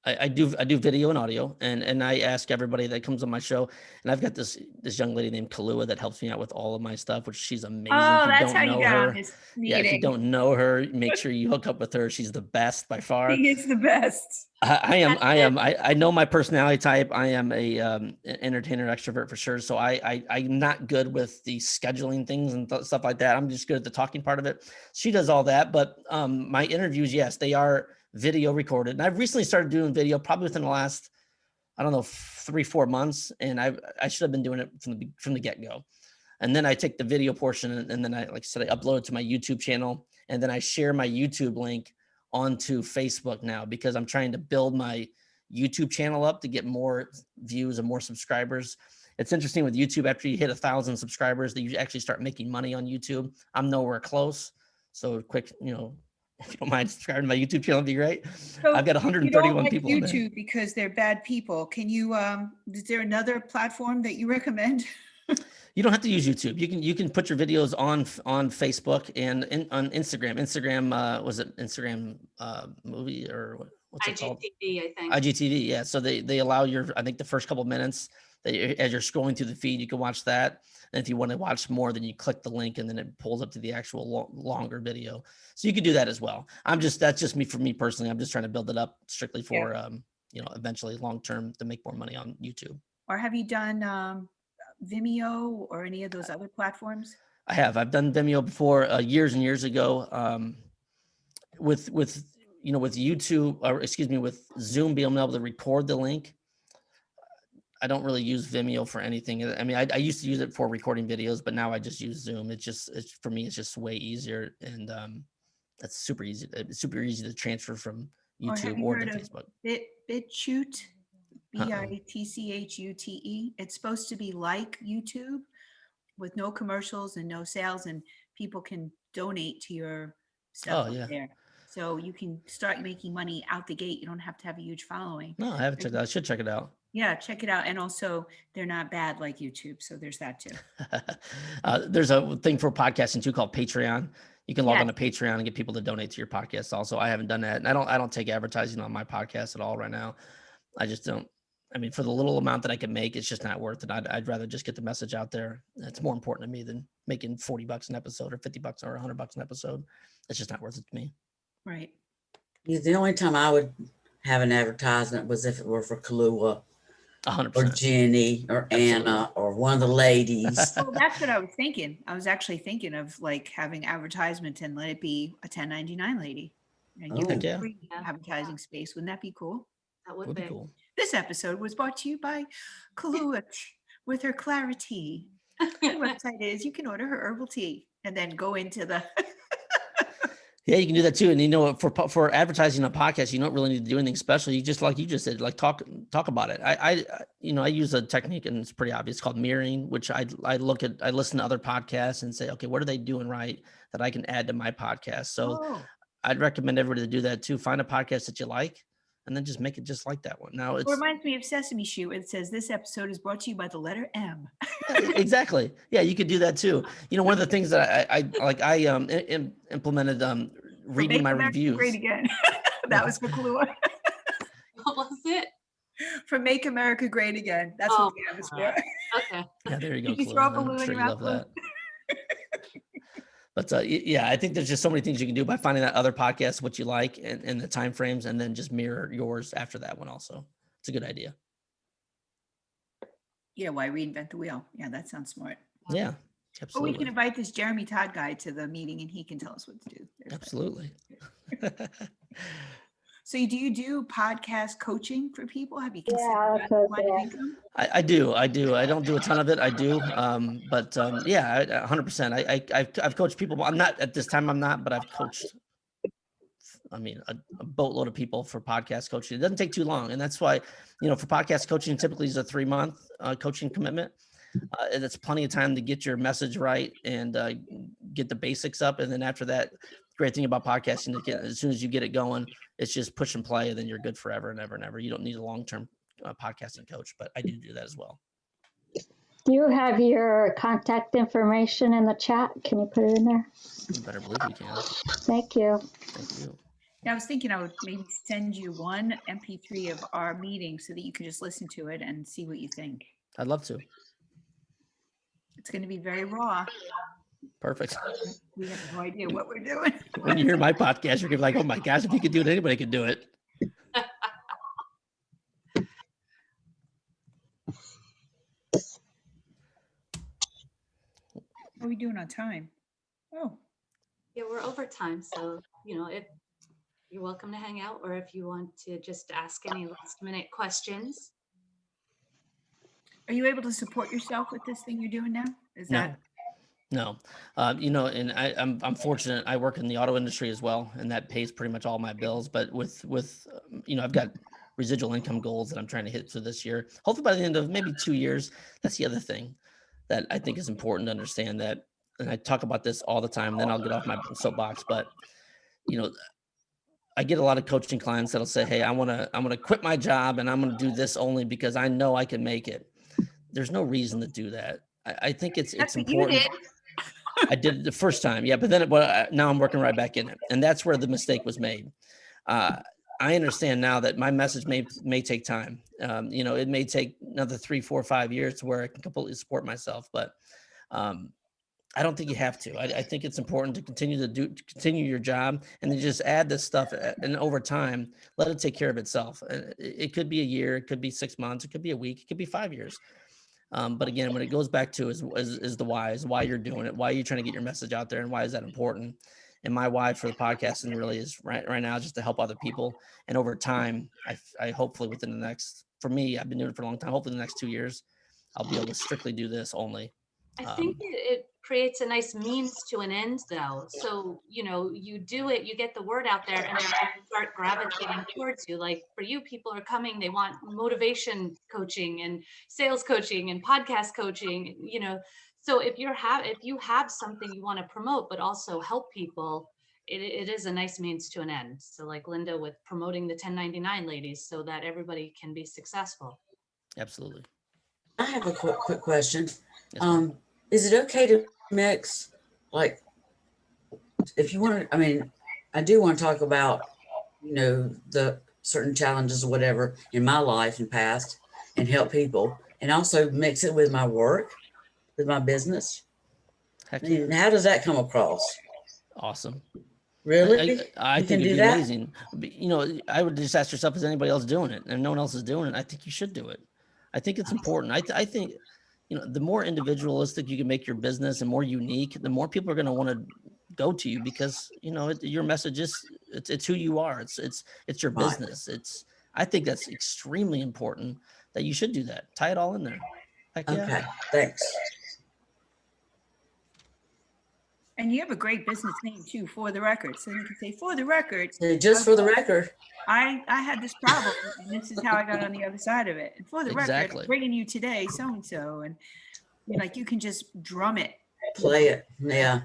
B: I do video and audio, and I ask everybody that comes on my show, and I've got this young lady named Kahlua that helps me out with all of my stuff, which she's amazing.
A: Oh,
B: If you
A: that's
B: don't
A: how you
B: know
A: got
B: her,
A: on this
B: yeah, if you
A: meeting.
B: don't know her, make sure you hook up with her. She's the best by far.
A: He is the best.
B: I know my personality type. I am a an entertainer, extrovert for sure. So I'm not good with the scheduling things and stuff like that. I'm just good at the talking part of it. She does all that, but my interviews, yes, they are video recorded. And I've recently started doing video, probably within the last, I don't know, 3-4 months. And I should have been doing it from the get-go. And then I take the video portion and then I upload it to my YouTube channel. And then I share my YouTube link onto Facebook now because I'm trying to build my YouTube channel up to get more views and more subscribers. It's interesting with YouTube, after you hit 1,000 subscribers, that you actually start making money on YouTube. I'm nowhere close. So quick, if you don't mind subscribing to my YouTube channel, it'd be great.
A: So
B: I've got
A: you
B: 131
A: don't like
B: people on there.
A: YouTube because they're bad people. Can you, is there another platform that you recommend?
B: You don't have to use YouTube. You can put your videos on Facebook and on Instagram. Instagram, was it Instagram movie or what's it called?
C: IGTV, I think.
B: IGTV, yeah. So they allow I think the first couple of minutes that as you're scrolling through the feed, you can watch that. And if you want to watch more, then you click the link and then it pulls up to the actual longer video. So you can do that as well. That's just for me personally. I'm just trying to build it up strictly for, eventually long-term to make more money on YouTube.
A: Or have you done Vimeo or any of those other platforms?
B: I have. I've done Vimeo before years and years ago. With YouTube, or excuse me, with Zoom being able to record the link, I don't really use Vimeo for anything. I mean, I used to use it for recording videos, but now I just use Zoom. For me, it's just way easier, and that's super easy. It's super easy to transfer from YouTube or to Facebook.
A: BitChute, BITCHUTE. It's supposed to be like YouTube with no commercials and no sales, and people can donate to your stuff
B: Oh, yeah.
A: there. So you can start making money out the gate. You don't have to have a huge following.
B: No, I haven't checked it out. I should check it out.
A: Yeah, check it out. And also, they're not bad like YouTube. So there's that too.
B: There's a thing for podcasting too called Patreon. You can log
A: Yes.
B: on to Patreon and get people to donate to your podcast. Also, I haven't done that, and I don't take advertising on my podcast at all right now. I just don't. I mean, for the little amount that I can make, it's just not worth it. I'd rather just get the message out there. It's more important to me than making $40 an episode or $50 or $100 an episode. It's just not worth it to me.
A: Right.
D: Yeah, the only time I would have an advertisement was if it were for Kahlua
B: 100%.
D: or Jenny or Anna or one of the ladies.
A: Well, that's what I was thinking. I was actually thinking of like having advertisement and let it be a 1099 lady. And you
D: Oh.
A: get
B: Yeah.
A: free
C: Yeah.
A: advertising space. Wouldn't that be cool?
C: That would
B: Would
C: be.
B: be cool.
A: This episode was brought to you by Kahlua with her Clarity. Her website is you can order her herbal tea and then go into the
B: Yeah, you can do that too. And you know, for advertising a podcast, you don't really need to do anything special. You just, like you just said, like talk about it. I use a technique, and it's pretty obvious. It's called mirroring, which I listen to other podcasts and say, okay, what are they doing right that I can add to my podcast? So
A: Oh,
B: I'd recommend everybody to do that too. Find a podcast that you like, and then just make it just like that one. Now
A: it
B: it's
A: reminds me of Sesame Street. It says this episode is brought to you by the letter M.
B: exactly. Yeah, you could do that too. You know, one of the things that I implemented
A: For
B: reading
A: Make
B: my
A: America
B: reviews.
A: Great Again. That was for Kahlua.
C: What was it?
A: For Make America Great Again. That's
C: Oh,
A: what the M is for.
C: Okay.
B: Yeah, there you go.
A: Did you
B: Chloe.
A: throw a
B: I'm
A: balloon in
B: sure
A: your
B: you
A: mouth,
B: love that. But yeah, I think there's just so many things you can do by finding that other podcast, what you like, and the time frames, and then just mirror yours after that one. Also, it's a good idea.
A: Yeah, why reinvent the wheel? Yeah, that sounds smart.
B: Yeah,
A: But we
B: absolutely,
A: can invite this Jeremy Todd guy to the meeting and he can tell us what to do. There's that.
B: absolutely.
A: So do you do podcast coaching for people? Have you considered
G: Yeah,
A: that
G: that's
A: line of
G: what-
A: income?
B: I do. I don't do a ton of it. I do. But yeah, 100%. I've coached people. I'm not at this time. I'm not, but I've coached. I mean, a boatload of people for podcast coaching. It doesn't take too long, and that's why, for podcast coaching, typically is a 3-month coaching commitment. And it's plenty of time to get your message right and get the basics up, and then after that, great thing about podcasting, as soon as you get it going, it's just push and play, and then you're good forever and ever and ever. You don't need a long-term podcasting coach, but I do that as well.
G: Do you have your contact information in the chat? Can you put it in there?
B: You better believe we can.
G: Thank you.
B: Thank you.
A: Yeah, I was thinking I would maybe send you one MP3 of our meeting so that you can just listen to it and see what you think.
B: I'd love to.
A: It's going to be very raw.
B: Perfect.
A: We have no idea what we're doing.
B: When you hear my podcast, you're gonna be like, oh my gosh, if you could do it, anybody could do it.
A: How are we doing on time? Oh,
C: Yeah, we're over time, so, if you're welcome to hang out, or if you want to just ask any last minute questions.
A: are you able to support yourself with this thing you're doing now? Is
B: No.
A: that
B: No, and I'm fortunate. I work in the auto industry as well, and that pays pretty much all my bills. But with I've got residual income goals that I'm trying to hit for this year. Hopefully by the end of maybe 2 years. That's the other thing that I think is important to understand that. And I talk about this all the time. Then I'll get off my soapbox. But I get a lot of coaching clients that'll say, "Hey, I'm gonna quit my job and I'm gonna do this only because I know I can make it." There's no reason to do that. I think it's
A: that's what
B: important.
A: you did?
B: I did it the first time. Yeah. But then now I'm working right back in it. And that's where the mistake was made. I understand now that my message may take time. It may take another 3, 4, 5 years to where I can completely support myself, but I don't think you have to. I think it's important to continue your job and then just add this stuff. And over time, let it take care of itself. It could be a year, it could be 6 months, it could be a week, it could be 5 years. But again, when it goes back to is the why, is why you're doing it, why are you trying to get your message out there, and why is that important? And my why for the podcasting really is right now just to help other people. And over time, I hopefully within the next, for me, I've been doing it for a long time. Hopefully the next 2 years, I'll be able to strictly do this only.
C: I think it creates a nice means to an end, though. So, you do it, you get the word out there, and then people start gravitating towards you. Like for you, people are coming, they want motivation coaching and sales coaching and podcast coaching, So if you have something you want to promote, but also help people, it is a nice means to an end. So like Linda with promoting the 1099 ladies so that everybody can be successful.
B: Absolutely.
D: I have a quick question.
B: Yes, ma'am.
D: Is it okay to mix, like, if you want to, I mean, I do want to talk about, the certain challenges or whatever in my life and past and help people, and also mix it with my work, with my business.
B: Heck
D: I
B: yeah.
D: mean, how does that come across?
B: Awesome.
D: Really?
B: I
D: You
B: think
D: can
B: it'd
D: do
B: be
D: that?
B: amazing. I would just ask yourself, is anybody else doing it? And no one else is doing it. I think you should do it. I think it's important. I think, the more individualistic you can make your business and more unique, the more people are going to want to go to you because, your message is, it's who you are. It's your
D: Right.
B: business. I think that's extremely important that you should do that. Tie it all in there. Heck yeah.
D: Okay, thanks.
A: And you have a great business name too, For the Record. So you can say, for the record,
D: So just for the record,
A: I had this problem and this is how I got on the other side of it. And for the record,
B: Exactly.
A: I'm bringing you today so-and-so. And you can just drum it.
D: play it. Yeah.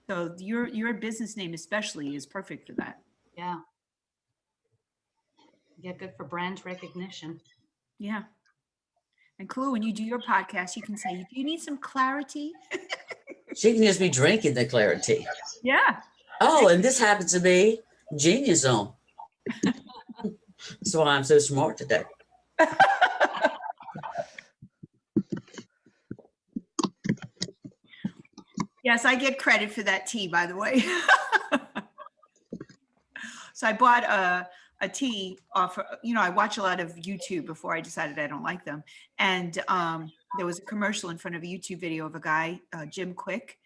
A: So your business name especially is perfect for that.
C: Yeah. Yeah, good for brand recognition.
A: Yeah. And Clue, when you do your podcast, you can say, do you need some clarity?
D: She can just be drinking the clarity.
A: Yeah.
D: Oh, and this happens to be Genius Zone. That's why I'm so smart today.
A: Yes, I get credit for that tea, by the way. So I bought a tea off, I watch a lot of YouTube before I decided I don't like them. And there was a commercial in front of a YouTube video of a guy, Jim Quick,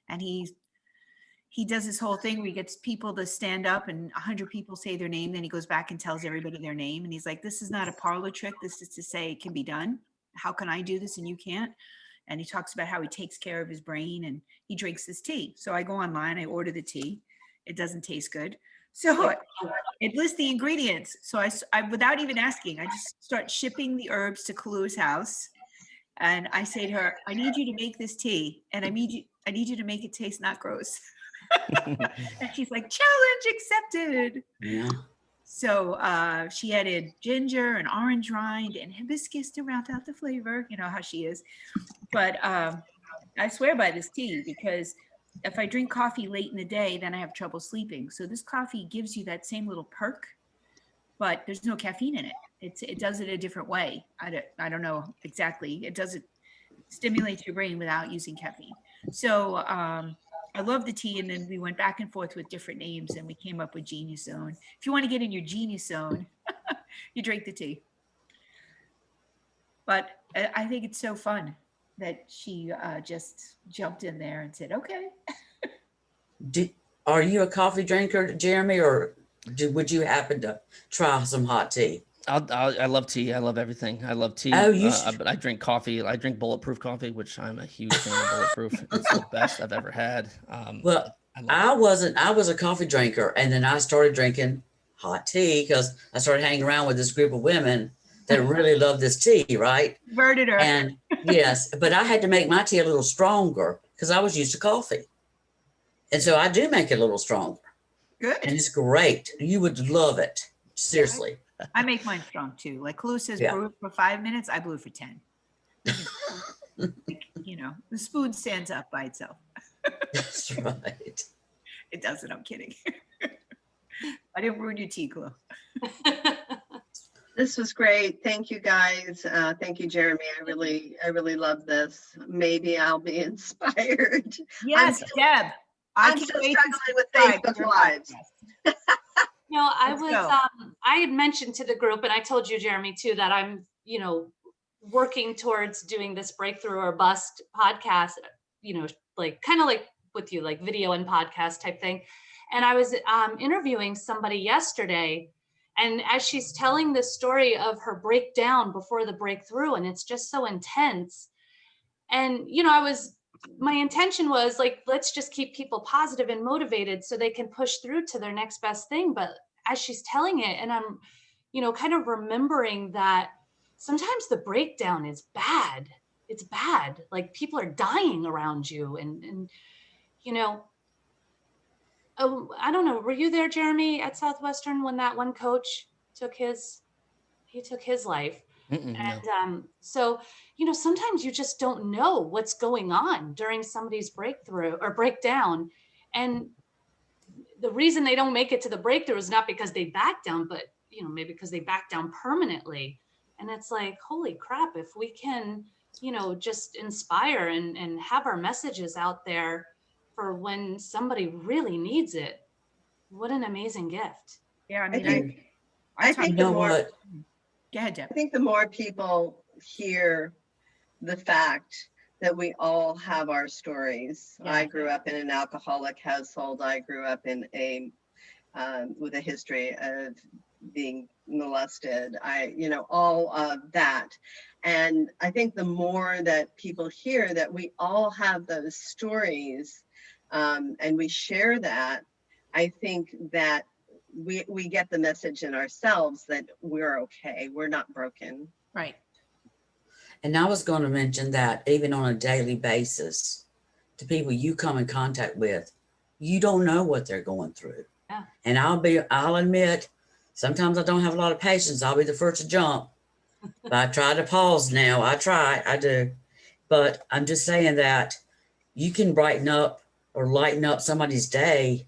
A: and he does this whole thing where he gets people to stand up and 100 people say their name. Then he goes back and tells everybody their name. And he's like, this is not a parlor trick. This is to say it can be done. How can I do this and you can't? And he talks about how he takes care of his brain and he drinks this tea. So I go online, I order the tea. It doesn't taste good. So it lists the ingredients. So I without even asking, I just start shipping the herbs to Kalu's house. And I say to her, I need you to make this tea. And I need you to make it taste not gross. And she's like, challenge accepted.
D: Yeah.
A: So she added ginger and orange rind and hibiscus to round out the flavor. You know how she is. But I swear by this tea because if I drink coffee late in the day, then I have trouble sleeping. So this coffee gives you that same little perk, but there's no caffeine in it. It does it a different way. I don't know exactly. It does it stimulates your brain without using caffeine. So I love the tea. And then we went back and forth with different names and we came up with Genius Zone. If you want to get in your Genius Zone, you drink the tea. But I think it's so fun that she just jumped in there and said, okay.
D: Are you a coffee drinker, Jeremy, or would you happen to try some hot tea?
B: I love tea. I love everything. I love tea.
D: Oh,
B: but I drink coffee. I drink bulletproof coffee, which I'm a huge fan of bulletproof. It's the best I've ever had.
D: Well, I was a coffee drinker, and then I started drinking hot tea because I started hanging around with this group of women that really love this tea, right?
A: Converted her.
D: And yes, but I had to make my tea a little stronger because I was used to coffee. And so I do make it a little stronger.
A: Good.
D: And it's great. You would love it. Seriously.
A: I make mine strong too. Like Clue says,
D: Yeah.
A: brew it for 5 minutes. I brew it for 10. The spoon stands up by itself.
D: That's right.
A: It doesn't. I'm kidding. I didn't ruin your tea, Clue.
F: This was great. Thank you guys. Thank you, Jeremy. I really love this. Maybe I'll be inspired.
A: Yes, Deb.
F: I'm still struggling with Facebook Lives.
C: No,
A: Let's go.
C: I had mentioned to the group, and I told you, Jeremy, too, that I'm, working towards doing this Breakthrough or Bust podcast, like kind of like with you, like video and podcast type thing. And I was interviewing somebody yesterday, and as she's telling the story of her breakdown before the breakthrough, and it's just so intense. And, my intention was like, let's just keep people positive and motivated so they can push through to their next best thing. But as she's telling it, and I'm, kind of remembering that sometimes the breakdown is bad. It's bad. Like people are dying around you. And Oh, I don't know. Were you there, Jeremy, at Southwestern when that one coach took his life?
B: No.
C: And so, sometimes you just don't know what's going on during somebody's breakthrough or breakdown. And the reason they don't make it to the breakthrough is not because they back down, but maybe because they back down permanently. And it's like, holy crap, if we can, just inspire and have our messages out there for when somebody really needs it, what an amazing gift.
A: Yeah, I
F: I
A: mean,
F: think,
A: I
F: I
A: talk-
F: think
D: You
F: the
D: know
F: more,
D: what?
A: Go ahead, Deb.
F: I think the more people hear the fact that we all have our stories.
A: Yeah.
F: I grew up in an alcoholic household. I grew up in with a history of being molested. All of that. And I think the more that people hear that we all have those stories, and we share that, I think that we get the message in ourselves that we're okay. We're not broken.
A: Right.
D: And I was going to mention that even on a daily basis, to people you come in contact with, you don't know what they're going through.
C: Yeah.
D: And I'll admit, sometimes I don't have a lot of patience. I'll be the first to jump. But I try to pause now. I do. But I'm just saying that you can brighten up or lighten up somebody's day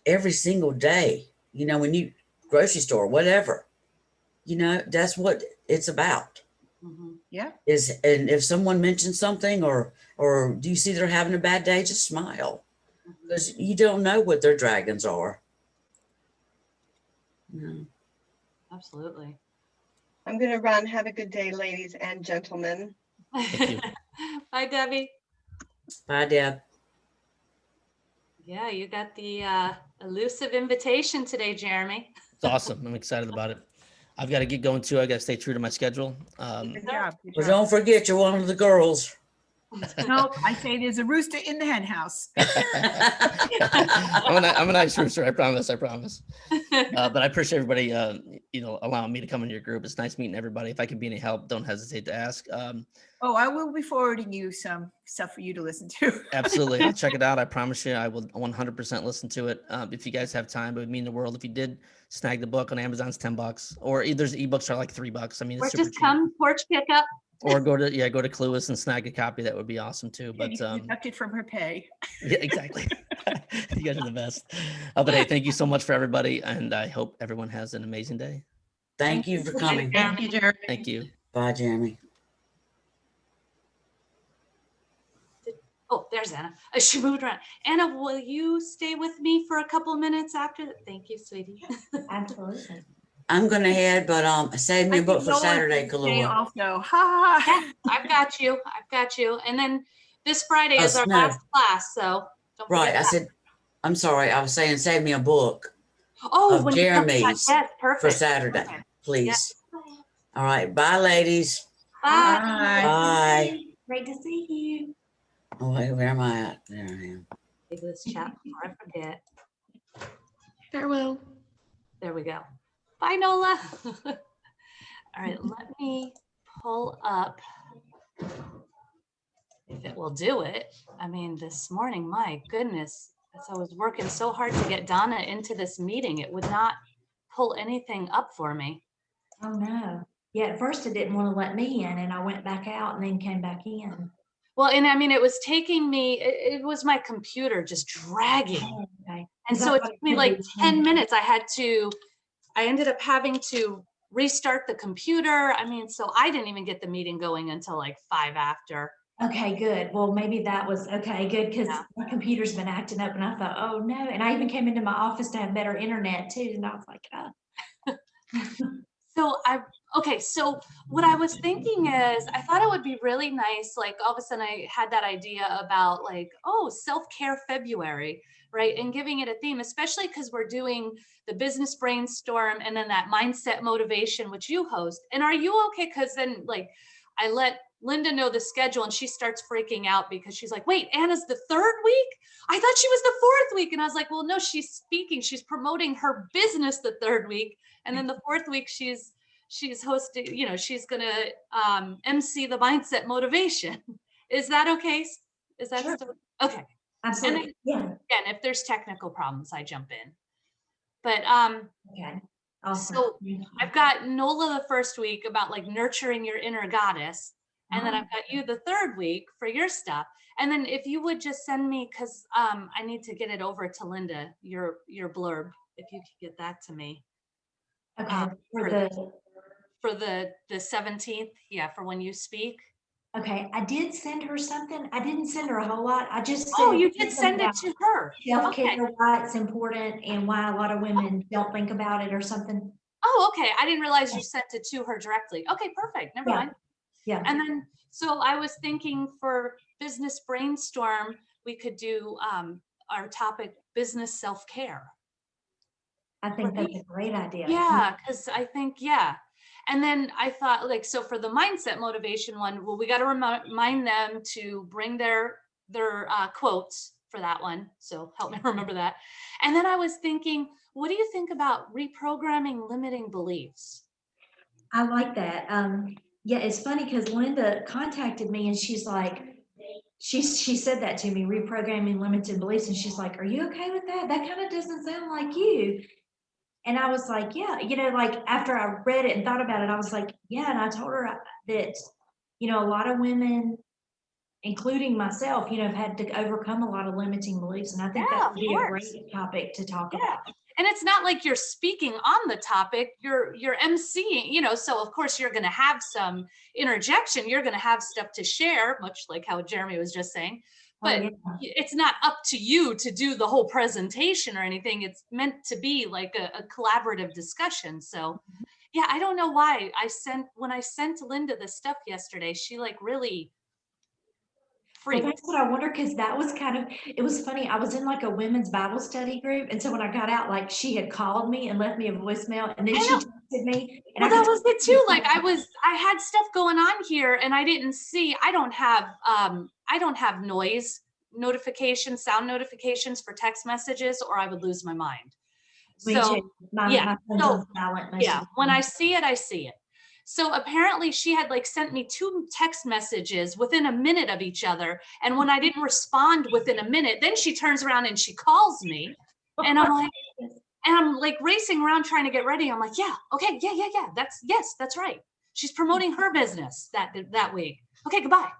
D: every single day. When you grocery store, whatever, that's what it's about.
C: Mhm.
A: Yeah.
D: And if someone mentions something or do you see they're having a bad day, just smile, because you don't know what their dragons are.
C: Absolutely.
F: I'm going to run. Have a good day, ladies and gentlemen.
B: Thank you.
C: Bye, Debbie.
D: Bye, Deb.
C: Yeah, you got the elusive invitation today, Jeremy.
B: It's awesome. I'm excited about it. I've got to get going too. I got to stay true to my schedule.
A: Good job. Good
D: Well,
A: job.
D: don't forget, you're one of the girls.
A: No, I say there's a rooster in the hen house.
B: I'm a nice rooster. I promise. But I appreciate everybody, allowing me to come in your group. It's nice meeting everybody. If I can be any help, don't hesitate to ask.
A: Oh, I will be forwarding you some stuff for you to listen to.
B: Absolutely. I'll check it out. I promise you, I will 100% listen to it. If you guys have time, it would mean the world. If you did snag the book on Amazon, it's $10, or there's ebooks are like $3. I mean,
C: Or
B: it's super
C: just
B: cheap.
C: come porch pickup.
B: Or go to Clueless and snag a copy. That would be awesome too.
A: Yeah,
B: But
A: you can deduct it from her pay.
B: yeah, exactly. You guys are the best. But hey, thank you so much for everybody, and I hope everyone has an amazing day.
D: Thank you for coming.
C: Thank you, Jeremy.
B: Thank you.
D: Bye, Jeremy.
C: Oh, there's Anna. She moved around. Anna, will you stay with me for a couple of minutes after? Thank you, sweetie.
H: Absolutely.
D: I'm gonna head, but save me a book for Saturday,
A: Day
D: Kahlua.
A: also. Ha ha.
C: I've got you. And then this Friday is our
D: no.
C: last class, so don't
D: Right.
C: forget
D: I
C: that.
D: said, I'm sorry. I was saying save me a book
C: Oh,
D: of
C: when you come back,
D: Jeremy's
C: yes, perfect.
D: for Saturday,
C: Okay.
D: please. All right. Bye, ladies.
C: Bye.
D: Bye.
H: Great to see you.
D: Oh, wait, where am I at? There I am.
C: Leave this chat before I forget.
E: Farewell.
C: There we go. Bye, Nola. All right, let me pull up if it will do it. I mean, this morning, my goodness, as I was working so hard to get Donna into this meeting, it would not pull anything up for me.
H: Oh, no. Yeah, at first it didn't want to let me in, and I went back out and then came back in.
C: Well, and I mean, it was taking me, it was my computer just dragging.
H: Oh, okay.
C: And so it took me like 10 minutes. I ended up having to restart the computer. I mean, so I didn't even get the meeting going until like 5 after.
H: Okay, good. Well, maybe that was okay, good, because
C: Yeah.
H: my computer's been acting up, and I thought, oh no. And I even came into my office to have better internet too, and I was like, oh.
C: So what I was thinking is I thought it would be really nice, like all of a sudden I had that idea about like, oh, self-care February, right? And giving it a theme, especially because we're doing the business brainstorm and then that mindset motivation, which you host. And are you okay? Because then like I let Linda know the schedule and she starts freaking out because she's like, wait, Anna's the 3rd week? I thought she was the 4th week. And I was like, well, no, she's speaking. She's promoting her business the 3rd week. And then the 4th week, she's hosting, she's going to MC the mindset motivation. Is that okay? Is that
H: Sure.
C: still okay?
H: Absolutely. Yeah.
C: Again, if there's technical problems, I jump in. But
H: Okay. Awesome.
C: so I've got Nola the first week about like nurturing your inner goddess. And then I've got you the third week for your stuff. And then if you would just send me, because I need to get it over to Linda, your blurb, if you could get that to me.
H: Okay.
C: For the 17th, yeah, for when you speak.
H: Okay, I did send her something. I didn't send her a whole lot. I just
C: Oh,
H: said
C: you did send it to her.
H: self-care,
C: Okay.
H: why it's important and why a lot of women don't think about it or something.
C: Oh, okay. I didn't realize you sent it to her directly. Okay, perfect. Never mind.
H: Yeah.
C: And then, so I was thinking for business brainstorm, we could do our topic, business self-care.
H: I think that's a great idea.
C: Yeah, because I think, yeah. And then I thought, like, so for the mindset motivation one, well, we got to remind them to bring their quotes for that one. So help me remember that. And then I was thinking, what do you think about reprogramming limiting beliefs?
H: I like that. Yeah, it's funny because Linda contacted me and she's like, she said that to me, reprogramming limited beliefs. And she's like, are you okay with that? That kind of doesn't sound like you. And I was like, yeah, like after I read it and thought about it, I was like, yeah. And I told her that, a lot of women, including myself, have had to overcome a lot of limiting beliefs. And I think that would be a great topic to talk about.
C: And it's not like you're speaking on the topic, you're emceeing, so of course you're going to have some interjection, you're going to have stuff to share, much like how Jeremy was just saying, but it's not up to you to do the whole presentation or anything. It's meant to be like a collaborative discussion. So yeah, I don't know why when I sent Linda the stuff yesterday, she like really freaked.
H: Well, that's what I wonder, because that was it was funny. I was in like a women's Bible study group. And so when I got out, like she had called me and left me a voicemail and then she texted me. And
C: well, that was it too. Like I had stuff going on here and I didn't see, I don't have noise notifications, sound notifications for text messages, or I would lose my mind. So yeah, when I see it, I see it. So apparently she had like sent me 2 text messages within a minute of each other. And when I didn't respond within a minute, then she turns around and she calls me and I'm like racing around trying to get ready. I'm like, yeah, okay, yeah. That's right. She's promoting her business that week. Okay, goodbye.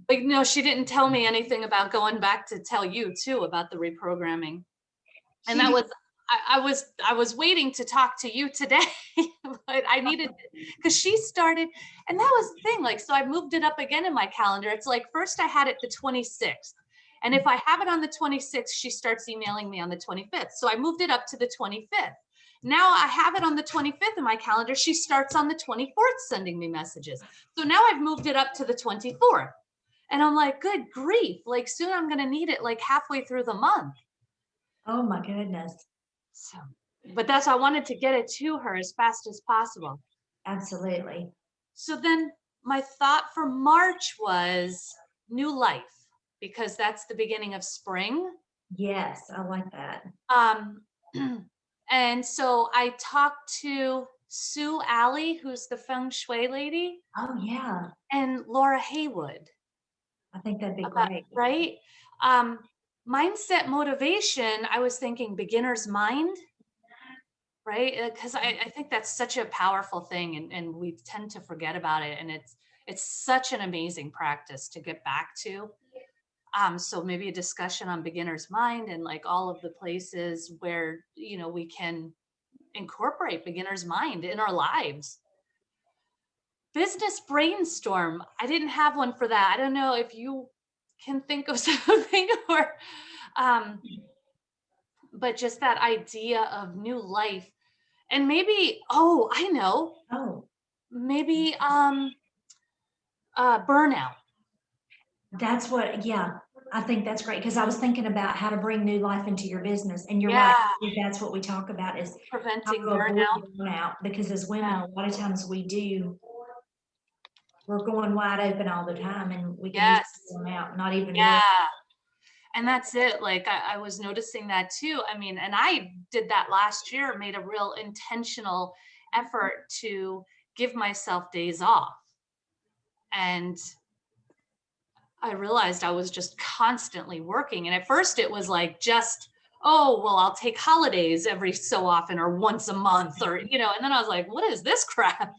C: Like, no, she didn't tell me anything about going back to tell you too about the reprogramming. And that was, I was waiting to talk to you today, but I needed, because she started, and that was the thing. Like, so I moved it up again in my calendar. It's like, first I had it the 26th. And if I have it on the 26th, she starts emailing me on the 25th. So I moved it up to the 25th. Now I have it on the 25th in my calendar. She starts on the 24th sending me messages. So now I've moved it up to the 24th. And I'm like, good grief. Like soon I'm going to need it like halfway through the month.
H: Oh my goodness.
C: So, but that's, I wanted to get it to her as fast as possible.
H: Absolutely.
C: So then my thought for March was new life, because that's the beginning of spring.
H: Yes, I like that.
C: And so I talked to Sue Alley, who's the feng shui lady.
H: Oh yeah.
C: And Laura Haywood.
H: I think that'd be great.
C: Right? Mindset motivation, I was thinking beginner's mind, right? Because I think that's such a powerful thing, and we tend to forget about it. And it's such an amazing practice to get back to. So maybe a discussion on beginner's mind and like all of the places where, we can incorporate beginner's mind in our lives. Business brainstorm. I didn't have one for that. I don't know if you can think of something or, but just that idea of new life and maybe, I know. Maybe, burnout.
H: That's what, I think that's great. Cause I was thinking about how to bring new life into your business, and you're right. That's what we talk about is
C: preventing burnout.
H: Because as women, a lot of times we're going wide open all the time, and we can burn out, not even know.
C: And that's it. Like I was noticing that too. I mean, and I did that last year, made a real intentional effort to give myself days off. And I realized I was just constantly working. And at first it was like just, oh, well, I'll take holidays every so often or once a month or, you know, and then I was like, what is this crap?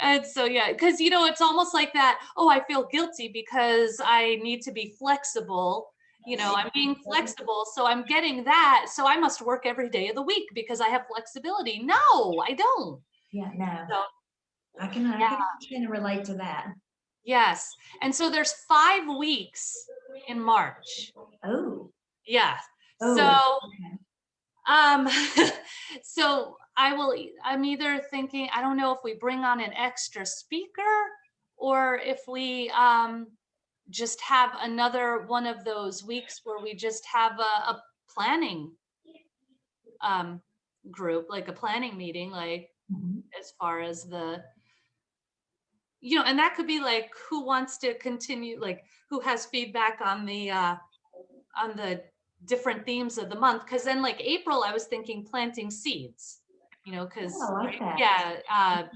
C: And so, yeah, because, you know, it's almost like that. Oh, I feel guilty because I need to be flexible. You know, I'm being flexible. So I'm getting that. So I must work every day of the week because I have flexibility. No, I don't.
H: Yeah, no,
C: So,
H: I can
C: yeah.
H: kind of relate to that.
C: Yes. And so there's 5 weeks in March.
H: Oh,
C: Yeah.
H: oh,
C: So,
H: okay.
C: so I'm either thinking, I don't know if we bring on an extra speaker or if we just have another one of those weeks where we just have a planning group, like a planning meeting, like
H: Mhm.
C: as far as the, you know, and that could be like who wants to continue, like who has feedback on the different themes of the month. Cause then like April, I was thinking planting seeds, you know, cause
H: Oh, I like that.
C: yeah,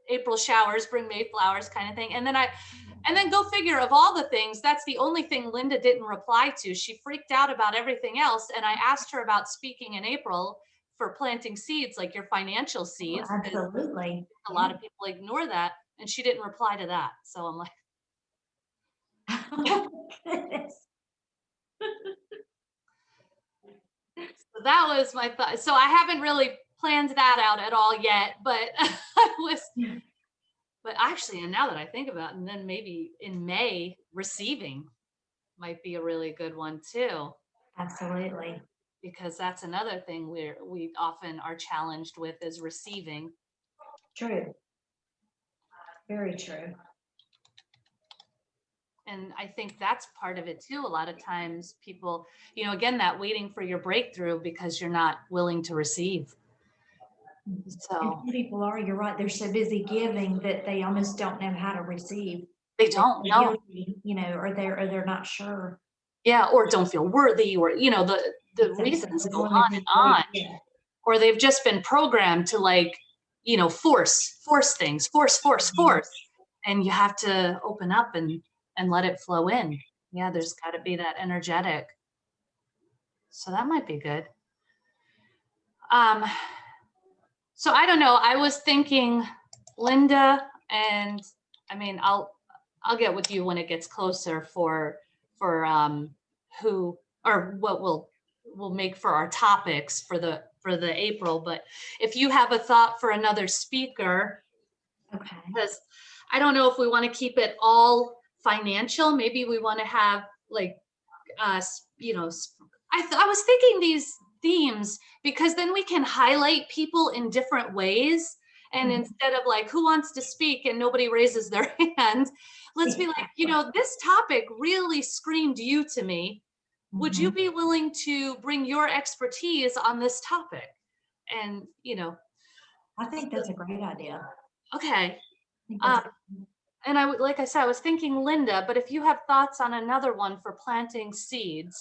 C: April showers bring May flowers kind of thing. And then go figure, of all the things, that's the only thing Linda didn't reply to. She freaked out about everything else. And I asked her about speaking in April for planting seeds, like your financial
H: Oh,
C: seeds. 'Cause
H: absolutely.
C: a lot of people ignore that. And she didn't reply to that. So I'm like,
H: Oh, goodness.
C: so that was my thought. So I haven't really planned that out at all yet, but I was, but actually, and now that I think about it, and then maybe in May, receiving might be a really good one too,
H: Absolutely.
C: because that's another thing we often are challenged with is receiving.
H: True. Very true.
C: And I think that's part of it too. A lot of times people, you know, again, that waiting for your breakthrough because you're not willing to receive.
H: And
C: So
H: some people are, you're right, they're so busy giving that they almost don't know how to receive.
C: they
H: They
C: don't
H: feel
C: know.
H: guilty, you know, or they're not sure.
C: Yeah, or don't feel worthy, or, you know, the
H: Exactly.
C: reasons
H: They
C: go
H: wanna
C: on
H: be
C: and on.
H: great, yeah.
C: Or they've just been programmed to, like, you know, force things, force. And you have to open up and let it flow in. Yeah, there's got to be that energetic. So that might be good. So I don't know. I was thinking Linda, and I mean, I'll get with you when it gets closer for who or what we'll make for our topics for the April. But if you have a thought for another speaker,
H: Okay.
C: because I don't know if we want to keep it all financial. Maybe we want to have like, you know, I was thinking these themes because then we can highlight people in different ways. And
H: Mhm.
C: instead of like, who wants to speak and nobody raises their hand, let's be like, you know, this topic really screamed you to me. Would you
H: Mhm.
C: be willing to bring your expertise on this topic? And, you know,
H: I think that's a great idea.
C: okay.
H: I think that's
C: And I would, like I said, I was thinking Linda, but if you have thoughts on another one for planting seeds,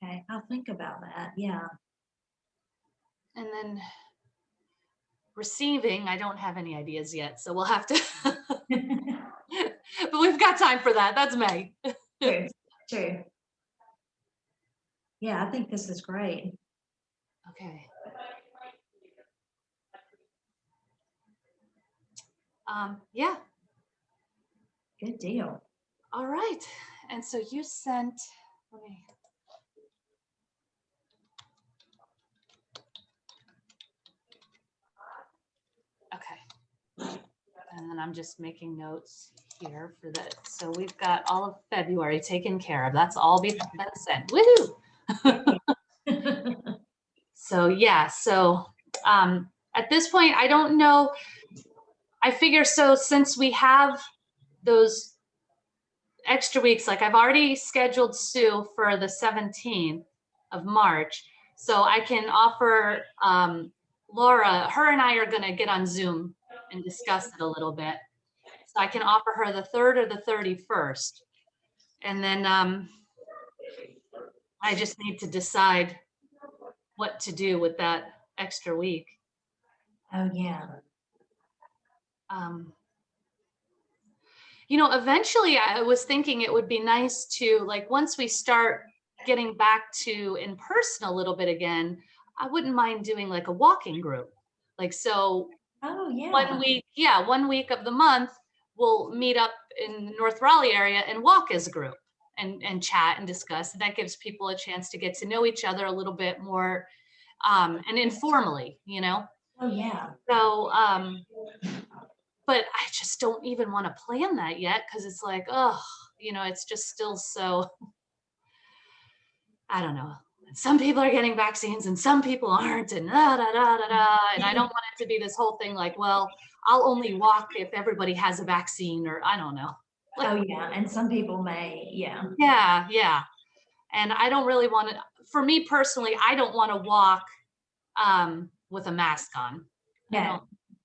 H: okay. I'll think about that. Yeah.
C: and then receiving, I don't have any ideas yet, so we'll have to, but we've got time for that. That's May.
H: True. True. Yeah, I think this is great.
C: Okay. Yeah,
H: Good deal.
C: all right. And so you sent, let me, okay. And then I'm just making notes here for that. So we've got all of February taken care of. That's all been sent. Woohoo! So yeah, so at this point, I don't know. I figure so since we have those extra weeks, like I've already scheduled Sue for the 17th of March. So I can offer Laura, her and I are gonna get on Zoom and discuss it a little bit. So I can offer her the 3rd or the 31st. And then I just need to decide what to do with that extra week.
H: Oh, yeah.
C: Eventually I was thinking it would be nice to, like, once we start getting back to in person a little bit again, I wouldn't mind doing like a walking group. Like, so
H: Oh, yeah.
C: 1 week of the month, we'll meet up in the North Raleigh area and walk as a group and chat and discuss. That gives people a chance to get to know each other a little bit more, and informally,
H: Oh, yeah.
C: So, but I just don't even want to plan that yet because it's like, oh, it's just still so, I don't know. Some people are getting vaccines and some people aren't, and da da da da da. And I don't want it to be this whole thing like, well, I'll only walk if everybody has a vaccine, or I don't know.
H: Oh, yeah. And some people may, yeah.
C: Yeah. And I don't really want to, for me personally, I don't want to walk with a mask on. I
H: No,
C: don't,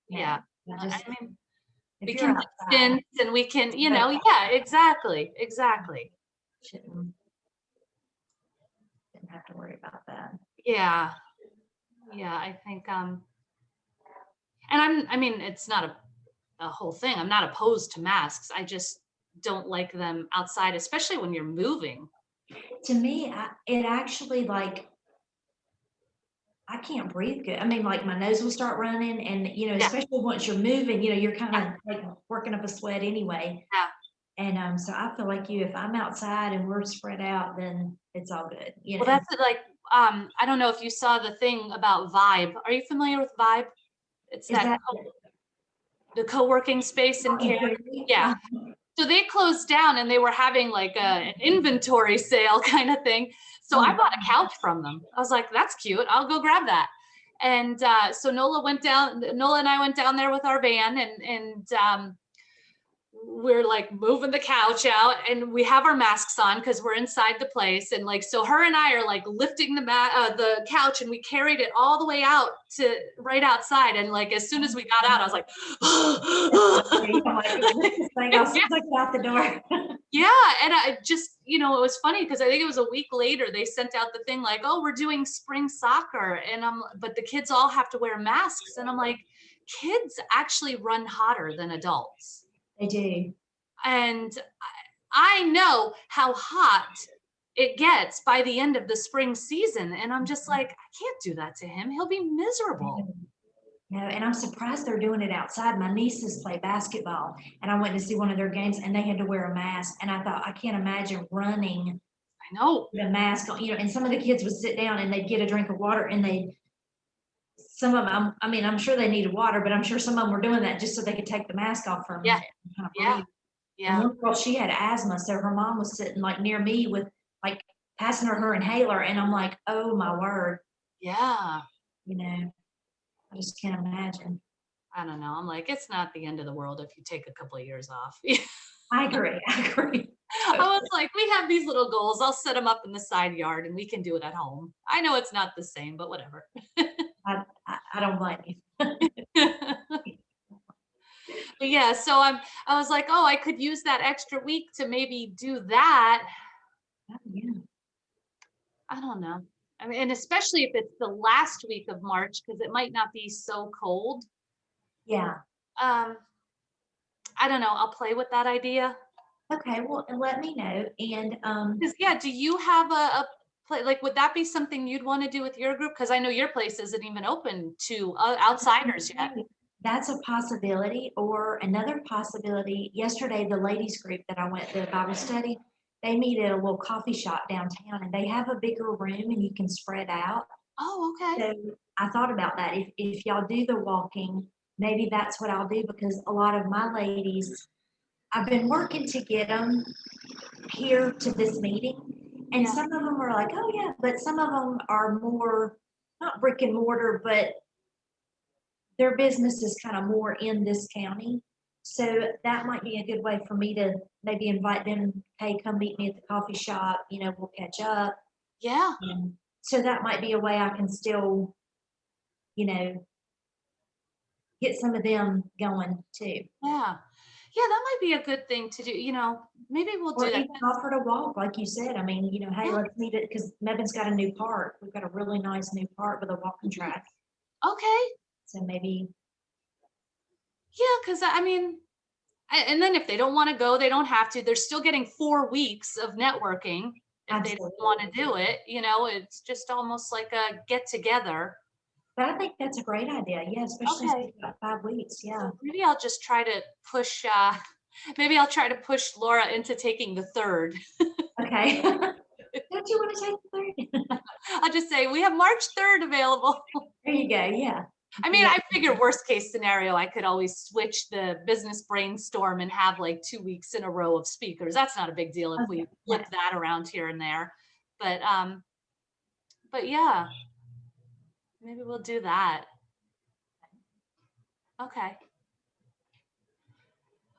C: yeah.
H: just,
C: I mean,
H: if
C: we
H: you're
C: can
H: outside,
C: distance and we can, yeah, exactly.
H: shouldn't have to worry about that.
C: Yeah. I think, and I mean, it's not a whole thing. I'm not opposed to masks. I just don't like them outside, especially when you're moving.
H: To me, it actually, like, I can't breathe good. I mean, like, my nose will start running, and especially once you're moving, you're kind of like working up a sweat anyway.
C: Yeah.
H: And so I feel like if I'm outside and we're spread out, then it's all good.
C: Well, that's it, like, I don't know if you saw the thing about Vibe. Are you familiar with Vibe? It's
H: Is that
C: the co-working space in Cary. Yeah. So they closed down and they were having like an inventory sale kind of thing. So I bought a couch from them. I was like, that's cute. I'll go grab that. And so Nola and I went down there with our van, and we're like moving the couch out, and we have our masks on because we're inside the place. And like, so her and I are like lifting the couch, and we carried it all the way out to right outside. And like, as soon as we got out, I was like,
H: I'll get out the door.
C: Yeah. And I just, it was funny because I think it was a week later, they sent out the thing like, oh, we're doing spring soccer. And but the kids all have to wear masks. And I'm like, kids actually run hotter than adults.
H: They do.
C: And I know how hot it gets by the end of the spring season. And I'm just like, I can't do that to him. He'll be miserable.
H: No, and I'm surprised they're doing it outside. My nieces play basketball, and I went to see one of their games, and they had to wear a mask. And I thought, I can't imagine running.
C: I know.
H: The mask on, and some of the kids would sit down and they'd get a drink of water, and some of them, I mean, I'm sure they needed water, but I'm sure some of them were doing that just so they could take the mask off for a minute.
C: Yeah.
H: And one girl, she had asthma, so her mom was sitting like near me with like passing her inhaler, and I'm like, oh my word.
C: Yeah.
H: I just can't imagine.
C: I don't know. I'm like, it's not the end of the world if you take a couple of years off.
H: I agree.
C: I was like, we have these little goals. I'll set them up in the side yard and we can do it at home. I know it's not the same, but whatever.
H: I don't blame you.
C: But yeah, so I was like, oh, I could use that extra week to maybe do that.
H: Oh, yeah.
C: I don't know. I mean, and especially if it's the last week of March, because it might not be so cold.
H: Yeah.
C: I don't know. I'll play with that idea.
H: Okay. Well, let me know. And
C: do you have a play? Like, would that be something you'd want to do with your group? Because I know your place isn't even open to outsiders yet.
H: That's a possibility. Or another possibility. Yesterday, the ladies group that I went to Bible study, they meet at a little coffee shop downtown, and they have a bigger room and you can spread out.
C: Oh, okay.
H: So I thought about that. If y'all do the walking, maybe that's what I'll do, because a lot of my ladies, I've been working to get them here to this meeting. And some of them are like, oh yeah, but some of them are more, not brick and mortar, but their business is kind of more in this county. So that might be a good way for me to maybe invite them, hey, come meet me at the coffee shop, we'll catch up.
C: Yeah.
H: And so that might be a way I can still, get some of them going too.
C: Yeah. Yeah, that might be a good thing to do. Maybe we'll do
H: Or
C: that.
H: even offer to walk, like you said. I mean, hey, let's meet it, because Mevin's got a new park. We've got a really nice new park with a walking track.
C: Okay.
H: So maybe.
C: Yeah, because I mean, And then if they don't want to go, they don't have to. They're still getting 4 weeks of networking. If they don't want to do it, it's just almost like a get together.
H: But I think that's a great idea. Yeah, especially since we've got 5 weeks. Yeah.
C: So maybe I'll just try to push, maybe I'll try to push Laura into taking the 3rd.
H: Okay. Don't you want to take the 3rd?
C: I'll just say, we have March 3rd available.
H: There you go. Yeah.
C: I mean, I figure worst case scenario, I could always switch the business brainstorm and have like 2 weeks in a row of speakers. That's not a big deal if we flip that around here and there. But yeah, maybe we'll do that. Okay.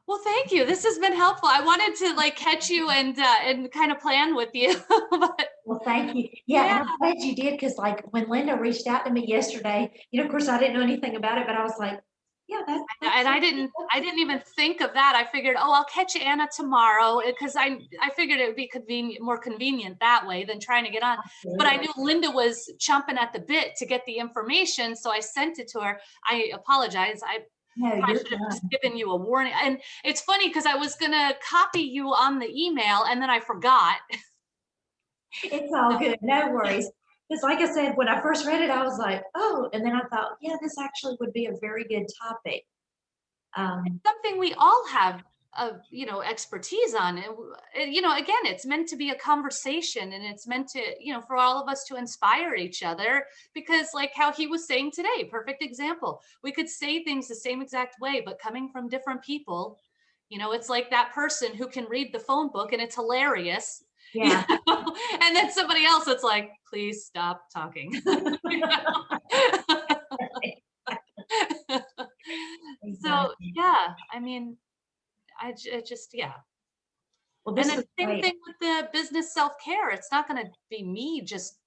C: Well, thank you. This has been helpful. I wanted to like catch you and kind of plan with you. But
H: well, thank you. Yeah, and I'm glad you did, because like when Linda reached out to me yesterday, of course I didn't know anything about it, but I was like, yeah, that's
C: and I didn't even think of that. I figured, oh, I'll catch Anna tomorrow, because I figured it would be more convenient that way than trying to get on. Absolutely. But I knew Linda was chomping at the bit to get the information, so I sent it to her. I apologize. I should have just given you a warning. And it's funny because I was going to copy you on the email and then I forgot.
H: It's all good. No worries. Because like I said, when I first read it, I was like, oh, and then I thought, yeah, this actually would be a very good topic.
C: It's something we all have expertise on. And, again, it's meant to be a conversation, and it's meant to, for all of us to inspire each other, because like how he was saying today, perfect example. We could say things the same exact way, but coming from different people, it's like that person who can read the phone book and it's hilarious.
H: Yeah.
C: And then somebody else, it's like, please stop talking. So yeah, I mean, I just, yeah. Well, and then same thing with the business self-care. It's not going to be me just,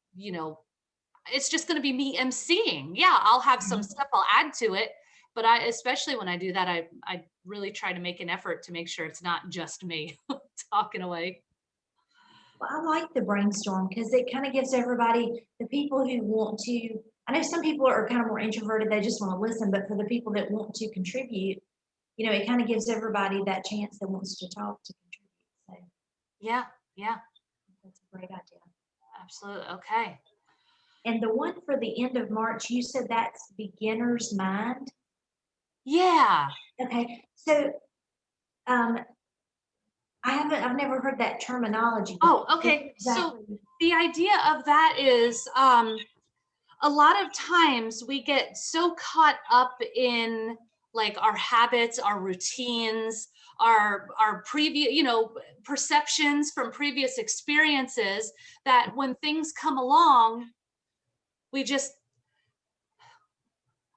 C: it's just going to be me emceeing. Yeah, I'll have some stuff I'll add to it, but especially when I do that, I really try to make an effort to make sure it's not just me talking away.
H: Well, I like the brainstorm because it kind of gives everybody, the people who want to, I know some people are kind of more introverted, they just want to listen, but for the people that want to contribute, it kind of gives everybody that chance that wants to talk to contribute. So
C: yeah,
H: that's a great idea.
C: Absolutely. Okay.
H: And the one for the end of March, you said that's beginner's mind?
C: Yeah.
H: Okay. So I've never heard that terminology.
C: Oh, okay. Exactly. So the idea of that is a lot of times we get so caught up in like our habits, our routines, our previous, perceptions from previous experiences, that when things come along, we just,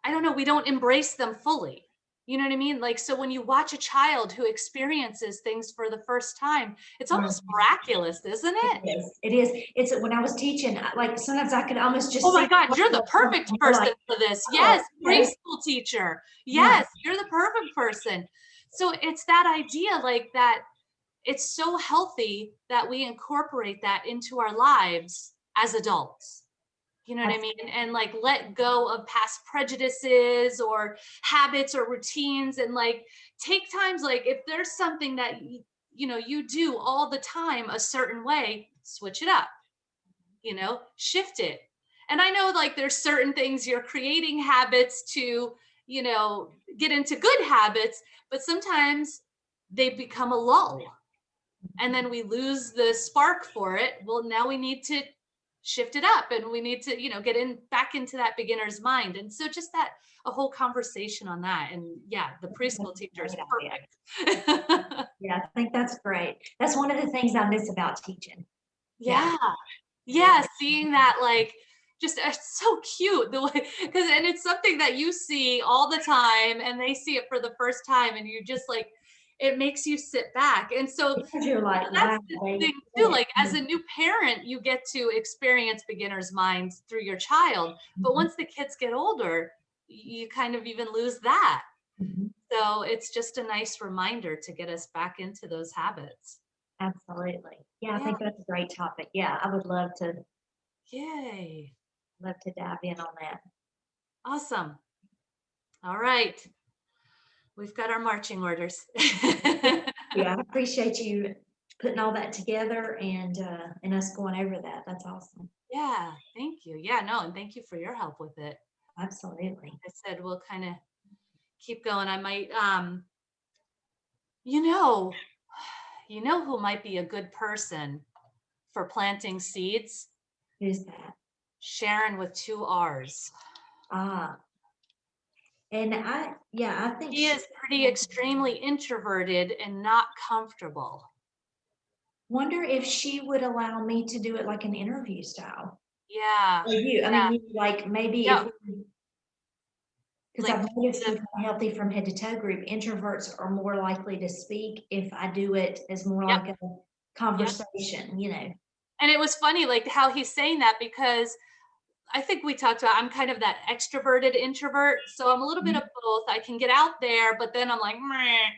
C: I don't know, we don't embrace them fully. You know what I mean? Like, so when you watch a child who experiences things for the first time, it's almost miraculous, isn't it?
H: It is. It's when I was teaching, like sometimes I could almost just.
C: Oh my God, you're the perfect person for this. Yes, preschool teacher. Yes, you're the perfect person. So it's that idea, like that it's so healthy that we incorporate that into our lives as adults. You know what I mean? And like let go of past prejudices or habits or routines, and like take times, like if there's something that you do all the time a certain way, switch it up, shift it. And I know like there's certain things you're creating habits to, get into good habits, but sometimes they become a lull and then we lose the spark for it. Well, now we need to shift it up, and we need to, get back into that beginner's mind. And so just a whole conversation on that. And yeah, the preschool teacher is perfect.
H: Yeah, I think that's great. That's one of the things I miss about teaching.
C: Yeah, seeing that, like, just it's so cute the way, and it's something that you see all the time and they see it for the first time, and you just like, it makes you sit back. And so
H: you're like,
C: that's the thing too, like as a new parent, you get to experience beginner's minds through your child. But once the kids get older, you kind of even lose that. So it's just a nice reminder to get us back into those habits.
H: Absolutely. Yeah, I think that's a great topic. Yeah, I would love to.
C: Yay.
H: Love to dive in on that.
C: Awesome. All right. We've got our marching orders.
H: Yeah, I appreciate you putting all that together and us going over that. That's awesome.
C: Yeah, thank you. Yeah, no, and thank you for your help with it.
H: Absolutely.
C: I said we'll kind of keep going. I might, you know, who might be a good person for planting seeds?
H: Who's that?
C: Sharon with 2 R's.
H: And I think
C: She is pretty extremely introverted and not comfortable.
H: Wonder if she would allow me to do it like an interview style.
C: Yeah.
H: Or you, I mean, like maybe
C: Yep.
H: because I've noticed with my Healthy from Head to Toe group, introverts are more likely to speak if I do it as more like a conversation, you know.
C: And it was funny, like how he's saying that, because I think we talked about, I'm kind of that extroverted introvert. So I'm a little bit of both. I can get out there, but then I'm like, meh.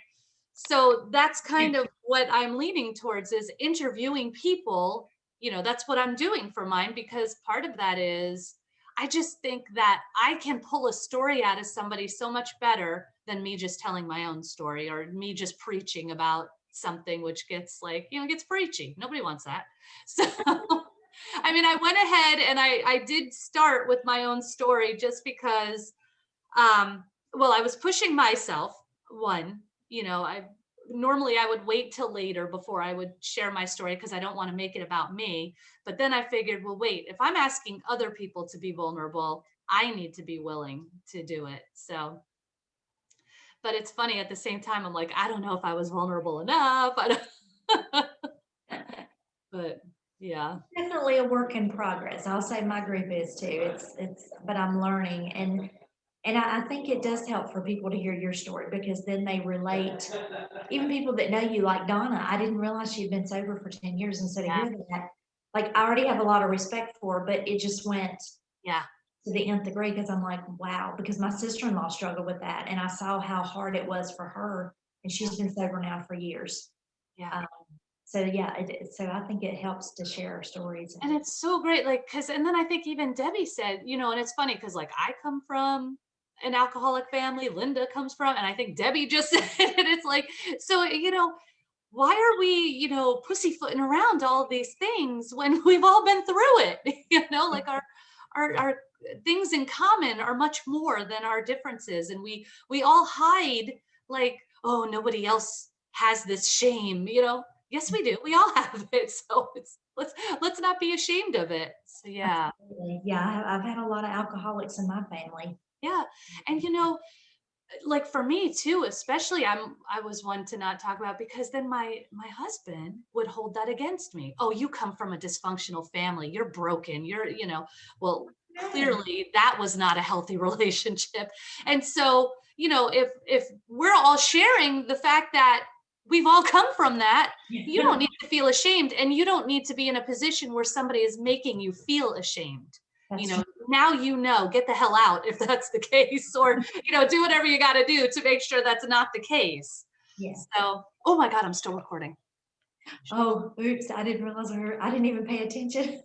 C: So that's kind of what I'm leaning towards, is interviewing people. That's what I'm doing for mine, because part of that is I just think that I can pull a story out of somebody so much better than me just telling my own story, or me just preaching about something, which gets gets preachy. Nobody wants that. So I mean, I went ahead and I did start with my own story, just because, well, I was pushing myself. One, I would wait till later before I would share my story, because I don't want to make it about me. But then I figured, well, wait, if I'm asking other people to be vulnerable, I need to be willing to do it. So, but it's funny, at the same time, I'm like, I don't know if I was vulnerable enough. But yeah.
H: Definitely a work in progress. I'll say my group is too. But I'm learning, and I think it does help for people to hear your story, because then they relate. Even people that know you, like Donna, I didn't realize she'd been sober for 10 years, and so to hear that, like, I already have a lot of respect for her, but it just went to the nth degree, because I'm like, wow, because my sister-in-law struggled with that, and I saw how hard it was for her, and she's been sober now for years.
C: Yeah.
H: So yeah, so I think it helps to share our stories.
C: And it's so great, and then I think even Debbie said, and it's funny, because I come from an alcoholic family, Linda comes from, and I think Debbie just said it. It's like, so, why are we, pussyfooting around all these things when we've all been through it? Like our things in common are much more than our differences. And we all hide, like, oh, nobody else has this shame, Yes, we do. We all have it. So let's not be ashamed of it. So yeah.
H: Absolutely. Yeah, I've had a lot of alcoholics in my family.
C: Yeah. And like for me too, especially, I was one to not talk about, because then my husband would hold that against me. Oh, you come from a dysfunctional family. You're broken. Well, clearly that was not a healthy relationship. And so, if we're all sharing the fact that we've all come from that, you don't need to feel ashamed, and you don't need to be in a position where somebody is making you feel ashamed. Now, get the hell out if that's the case, or, do whatever you got to do to make sure that's not the case.
H: Yeah.
C: So, oh my God, I'm still recording.
H: Oh, oops. I didn't realize I didn't even pay attention.